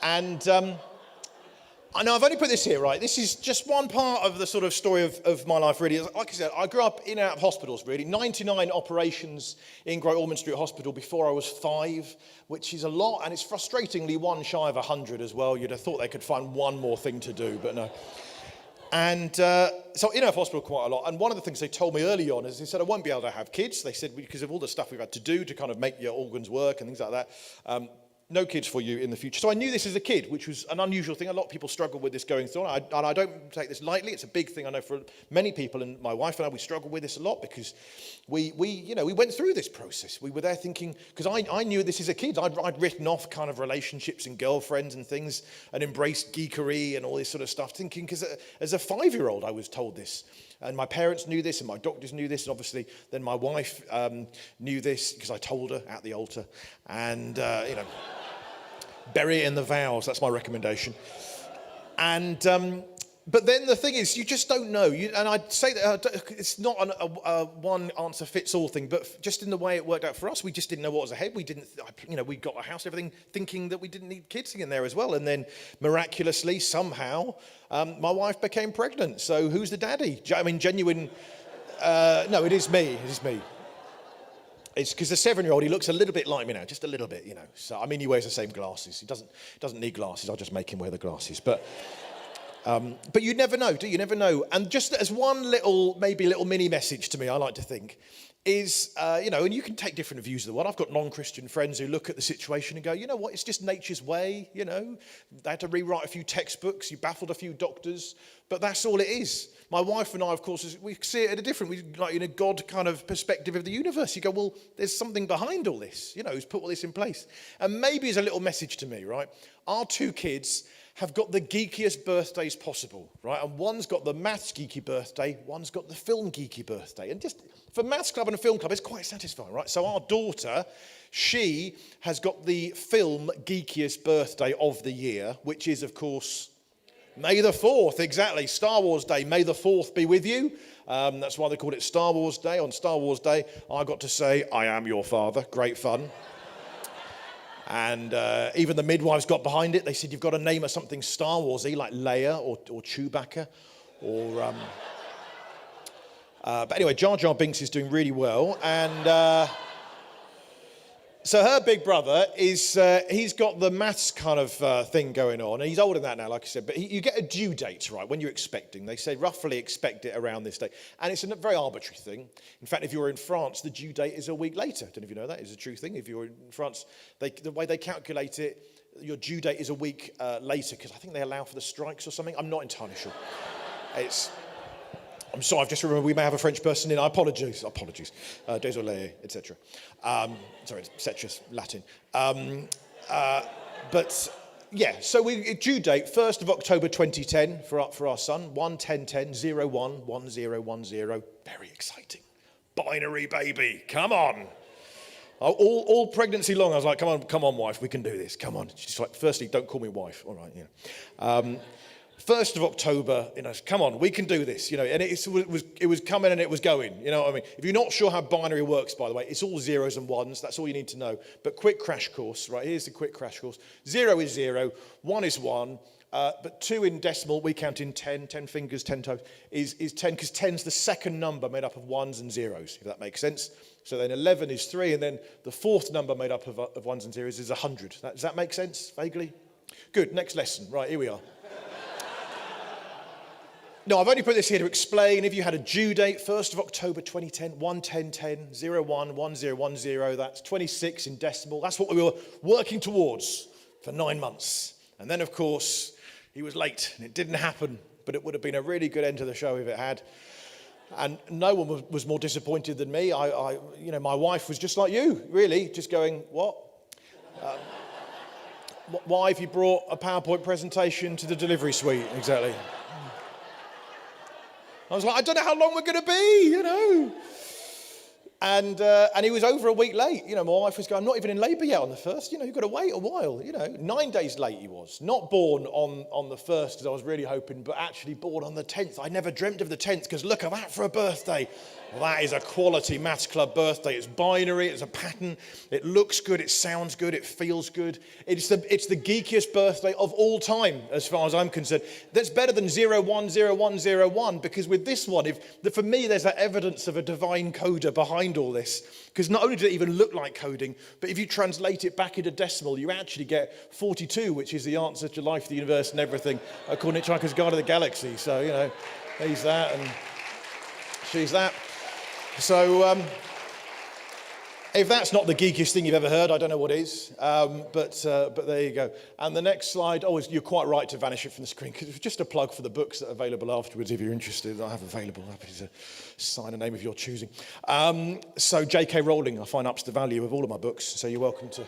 And I know I've only put this here, right? This is just one part of the sort of story of my life, really. Like I said, I grew up in and out of hospitals, really. 99 operations in Great Ormond Street Hospital before I was 5, which is a lot, and it's frustratingly one shy of 100 as well. You'd have thought they could find one more thing to do, but no. And so in our hospital quite a lot. And one of the things they told me early on is they said, I won't be able to have kids. They said, because of all the stuff we've had to do to kind of make your organs work and things like that, no kids for you in the future. So I knew this as a kid, which was an unusual thing. A lot of people struggle with this going through. And I don't take this lightly. It's a big thing I know for many people. And my wife and I, we struggle with this a lot because we went through this process. We were there thinking, because I knew this as a kid. I'd written off kind of relationships and girlfriends and things and embraced geekery and all this sort of stuff, thinking, because as a 5-year-old, I was told this. And my parents knew this, and my doctors knew this, and obviously then my wife knew this because I told her at the altar. And, bury it in the vows. That's my recommendation. And but then the thing is, you just don't know. And I'd say that it's not a one answer fits all thing, but just in the way it worked out for us, we just didn't know what was ahead. We didn't, we got a house, everything, thinking that we didn't need kids in there as well. And then miraculously, somehow, my wife became pregnant. So who's the daddy? I mean, genuine. No, it is me. It is me. It's because the 7-year-old, he looks a little bit like me now, just a little bit, So, I mean, he wears the same glasses. He doesn't need glasses. I'll just make him wear the glasses. But you never know, do you? You never know. And just as one little mini message to me, I like to think, is, and you can take different views of the world. I've got non-Christian friends who look at the situation and go, you know what, it's just nature's way, They had to rewrite a few textbooks, you baffled a few doctors, but that's all it is. My wife and I, of course, we see it in a God kind of perspective of the universe. You go, well, there's something behind all this, who's put all this in place. And maybe as a little message to me, right? Our 2 kids have got the geekiest birthdays possible, right? And one's got the maths geeky birthday, one's got the film geeky birthday. And just for maths club and a film club, it's quite satisfying, right? So our daughter, she has got the film geekiest birthday of the year, which is, of course, May the 4th, exactly. Star Wars Day. May the 4th be with you. That's why they called it Star Wars Day. On Star Wars Day, I got to say, I am your father. Great fun. And even the midwives got behind it. They said, you've got to name her something Star Wars-y, like Leia or Chewbacca. Or, but anyway, Jar Jar Binks is doing really well. And So her big brother is, he's got the maths kind of thing going on. And he's older than that now, like I said. But you get a due date, right, when you're expecting. They say roughly expect it around this date. And it's a very arbitrary thing. In fact, if you're in France, the due date is a week later. I don't know if you know that. It's a true thing. If you're in France, the way they calculate it, your due date is a week later. Because I think they allow for the strikes or something. I'm not entirely sure. I'm sorry, I've just remembered we may have a French person in. I apologise. Désolé, etc. Sorry, etc. Latin. But yeah, so we due date 1st of October 2010 for our son. 1-10-10-01-1010. Very exciting. Binary baby. Come on. All pregnancy long, I was like, come on, wife, we can do this. Come on. She's like, firstly, don't call me wife. All right, yeah. 1st of October, come on, we can do this, and it was coming and it was going, you know what I mean? If you're not sure how binary works, by the way, it's all zeros and ones, that's all you need to know. But quick crash course, right, here's the quick crash course. 0 is 0, 1 is 1, but 2 in decimal, we count in 10 fingers, 10 toes, is 10, because 10's the second number made up of ones and zeros, if that makes sense. So then 11 is 3, and then the fourth number made up of ones and zeros is 100. Does that make sense, vaguely? Good, next lesson, right, here we are. No, I've only put this here to explain. If you had a due date, 1st of October 2010, 1-10-10, 01-1010, that's 26 in decimal. That's what we were working towards for 9 months. And then, of course, he was late and it didn't happen, but it would have been a really good end to the show if it had. And no one was more disappointed than me. My wife was just like you, really, just going, what? Why have you brought a PowerPoint presentation to the delivery suite? Exactly. I was like, I don't know how long we're going to be, And he was over a week late. My wife was going, I'm not even in labour yet on the 1st. You've got to wait a while, 9 days late he was. Not born on the 1st, as I was really hoping, but actually born on the 10th. I never dreamt of the 10th, because look at that for a birthday. Well, that is a quality Maths Club birthday. It's binary, it's a pattern. It looks good, it sounds good, it feels good. It's the geekiest birthday of all time, as far as I'm concerned. That's better than 010101, because with this one, for me, there's that evidence of a divine coder behind all this. Because not only does it even look like coding, but if you translate it back into decimal, you actually get 42, which is the answer to life, the universe, and everything, according to Hitchhiker's Guide to the Galaxy. So, he's that, and she's that. So, if that's not the geekiest thing you've ever heard, I don't know what is. But there you go. And the next slide, you're quite right to vanish it from the screen, because it's just a plug for the books that are available afterwards if you're interested. I have available. Happy to sign a name of your choosing. So J.K. Rowling, I find ups the value of all of my books, so you're welcome to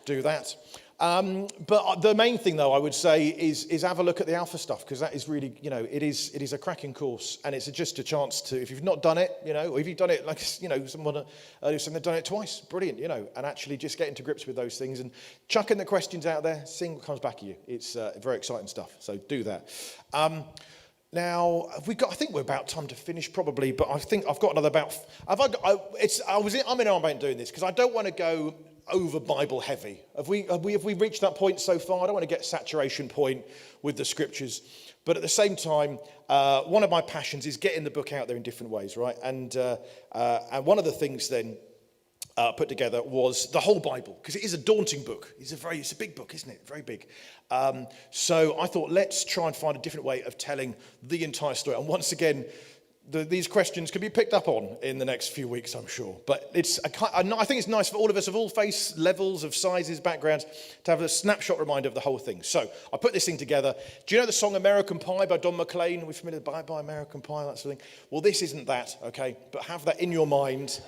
do that. But the main thing, though, I would say is have a look at the alpha stuff, because that is really, it is a cracking course, and it's just a chance to, if you've not done it, or if you've done it like, someone earlier said they've done it twice, brilliant, and actually just getting to grips with those things and chucking the questions out there, seeing what comes back at you. It's very exciting stuff, so do that. Now, I think we're about time to finish probably, but I think I've got another I'm in our mind doing this because I don't want to go over Bible heavy. Have we reached that point so far? I don't want to get saturation point with the scriptures, but at the same time, one of my passions is getting the book out there in different ways, right? And one of the things then put together was the whole Bible, because it is a daunting book. It's a big book, isn't it? Very big. So I thought, let's try and find a different way of telling the entire story. And once again, these questions can be picked up on in the next few weeks, I'm sure. But I think it's nice for all of us of all face levels, of sizes, backgrounds, to have a snapshot reminder of the whole thing. So I put this thing together. Do you know the song American Pie by Don McLean? Are we familiar with Bye Bye American Pie, that sort of thing? Well, this isn't that, okay? But have that in your mind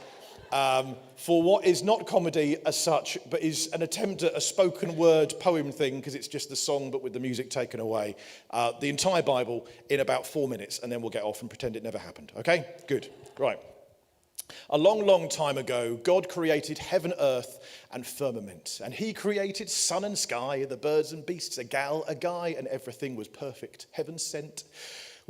for what is not comedy as such, but is an attempt at a spoken word poem thing, because it's just the song but with the music taken away. The entire Bible in about 4 minutes, and then we'll get off and pretend it never happened. Okay? Good. Right. A long, long time ago, God created heaven, earth, and firmament. And he created sun and sky, the birds and beasts, a gal, a guy, and everything was perfect. Heaven sent.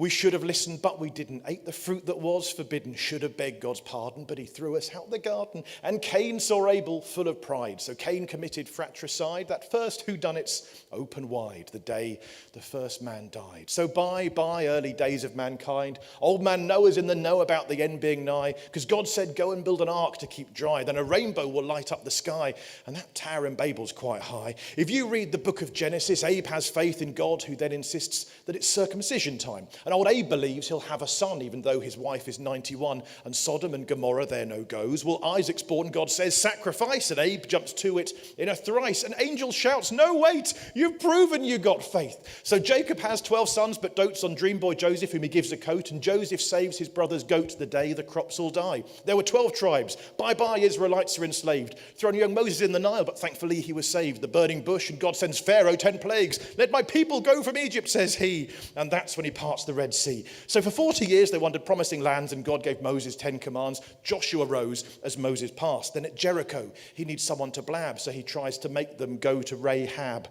We should have listened, but we didn't. Ate the fruit that was forbidden. Should have begged God's pardon, but he threw us out the garden. And Cain saw Abel full of pride. So Cain committed fratricide. That first whodunits open wide, the day the first man died. So bye, early days of mankind. Old man Noah's in the know about the end being nigh, because God said, go and build an ark to keep dry. Then a rainbow will light up the sky. And that Tower in Babel's quite high. If you read the book of Genesis, Abe has faith in God, who then insists that it's circumcision time. And old Abe believes he'll have a son, even though his wife is 91. And Sodom and Gomorrah, they're no goes. Well, Isaac's born, God says, sacrifice. And Abe jumps to it in a thrice. An angel shouts, no, wait, you've proven you got faith. So Jacob has 12 sons, but dotes on dream boy Joseph, whom he gives a coat. And Joseph saves his brother's goat the day the crops all die. There were 12 tribes. Bye, Israelites are enslaved. Thrown young Moses in the Nile, but thankfully he was saved. The burning bush, and God sends Pharaoh 10 plagues. Let my people go from Egypt, says he. And that's when he parts the Red Sea. So for 40 years they wandered promising lands, and God gave Moses 10 commands. Joshua rose as Moses passed. Then at Jericho he needs someone to blab, so he tries to make them go to Rahab.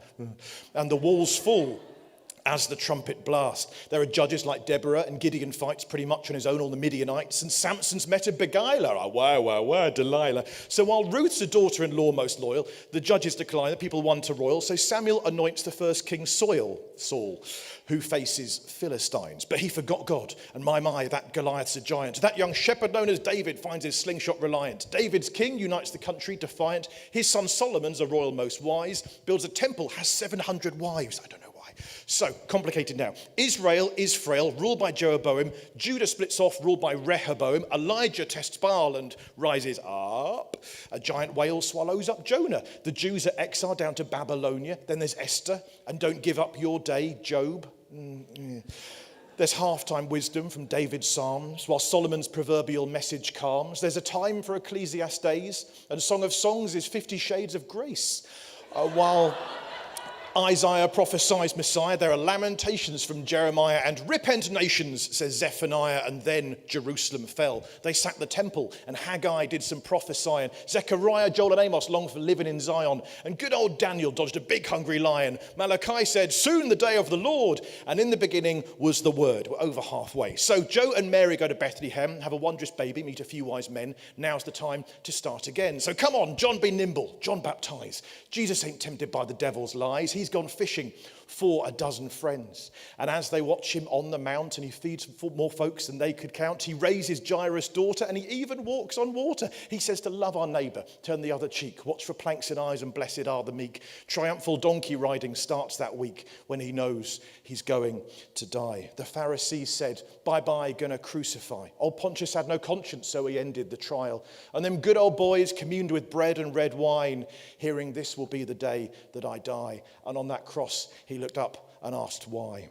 And the walls fall as the trumpet blast. There are judges like Deborah, and Gideon fights pretty much on his own, all the Midianites. And Samson's met a beguiler, Delilah. So while Ruth's a daughter-in-law most loyal, the judges decline, the people won to royal. So Samuel anoints the first king Saul, who faces Philistines. But he forgot God, and my, that Goliath's a giant. That young shepherd known as David finds his slingshot reliant. David's king unites the country defiant. His son Solomon's a royal most wise, builds a temple, has 700 wives. I don't know. So, complicated now. Israel is frail, ruled by Jeroboam. Judah splits off, ruled by Rehoboam. Elijah tests Baal and rises up. A giant whale swallows up Jonah. The Jews are exiled down to Babylonia. Then there's Esther, and don't give up your day, Job. There's halftime wisdom from David's Psalms, while Solomon's proverbial message calms. There's a time for Ecclesiastes, and Song of Songs is 50 Shades of Grace. While Isaiah prophesies Messiah, there are lamentations from Jeremiah, and repent nations, says Zephaniah, and then Jerusalem fell. They sacked the temple, and Haggai did some prophesying. Zechariah, Joel, and Amos longed for living in Zion, and good old Daniel dodged a big hungry lion. Malachi said, soon the day of the Lord, and in the beginning was the word. We're over halfway. So Joe and Mary go to Bethlehem, have a wondrous baby, meet a few wise men. Now's the time to start again. So come on, John be nimble, John baptize. Jesus ain't tempted by the devil's lies. He's gone fishing for a dozen friends. And as they watch him on the mount, and he feeds more folks than they could count, he raises Jairus' daughter, and he even walks on water. He says to love our neighbour, turn the other cheek, watch for planks in eyes, and blessed are the meek. Triumphal donkey riding starts that week when he knows he's going to die. The Pharisees said, bye, gonna crucify. Old Pontius had no conscience, so he ended the trial. And them good old boys communed with bread and red wine, hearing this will be the day that I die. And on that cross, he looked up and asked why.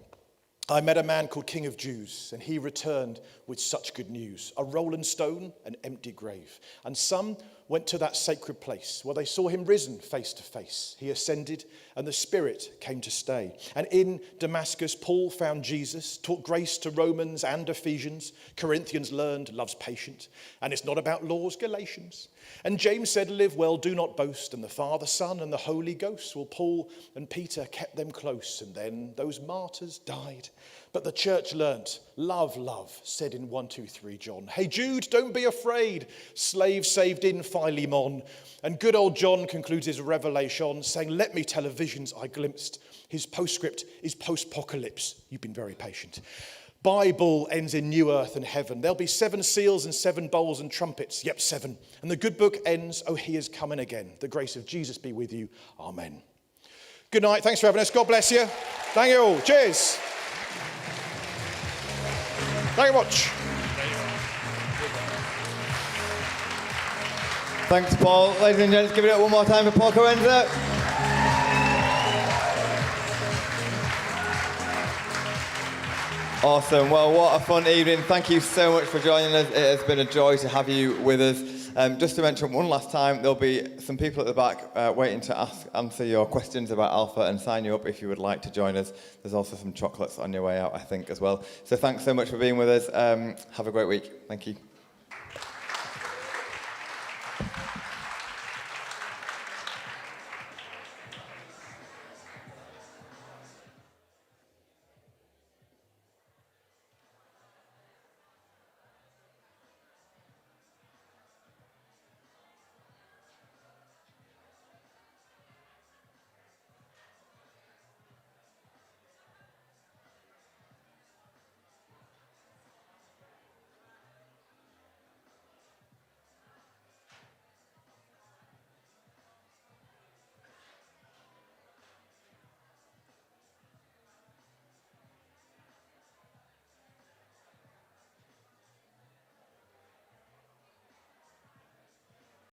I met a man called King of Jews, and he returned with such good news. A rolling stone, an empty grave. And some went to that sacred place where they saw him risen face to face. He ascended, and the Spirit came to stay. And in Damascus, Paul found Jesus, taught grace to Romans and Ephesians. Corinthians learned, love's patient, and it's not about laws, Galatians. And James said, live well, do not boast. And the Father, Son, and the Holy Ghost. Well, Paul and Peter kept them close, and then those martyrs died. But the church learnt, love, said in 1, 2, 3 John. Hey Jude, don't be afraid. Slaves saved in Philemon. And good old John concludes his revelation saying, let me tell of visions I glimpsed. His postscript is post-apocalypse. You've been very patient. Bible ends in new earth and heaven. There'll be 7 seals and 7 bowls and trumpets. Yep, 7. And the good book ends, oh, he is coming again. The grace of Jesus be with you. Amen. Good night. Thanks for having us. God bless you. Thank you all. Cheers. Thank you much. Thanks, Paul. Ladies and gents, give it up one more time for Paul Kerensa. Awesome. Well, what a fun evening. Thank you so much for joining us. It has been a joy to have you with us. Just to mention one last time, there'll be some people at the back waiting to answer your questions about Alpha and sign you up if you would like to join us. There's also some chocolates on your way out, I think, as well. So thanks so much for being with us. Have a great week. Thank you.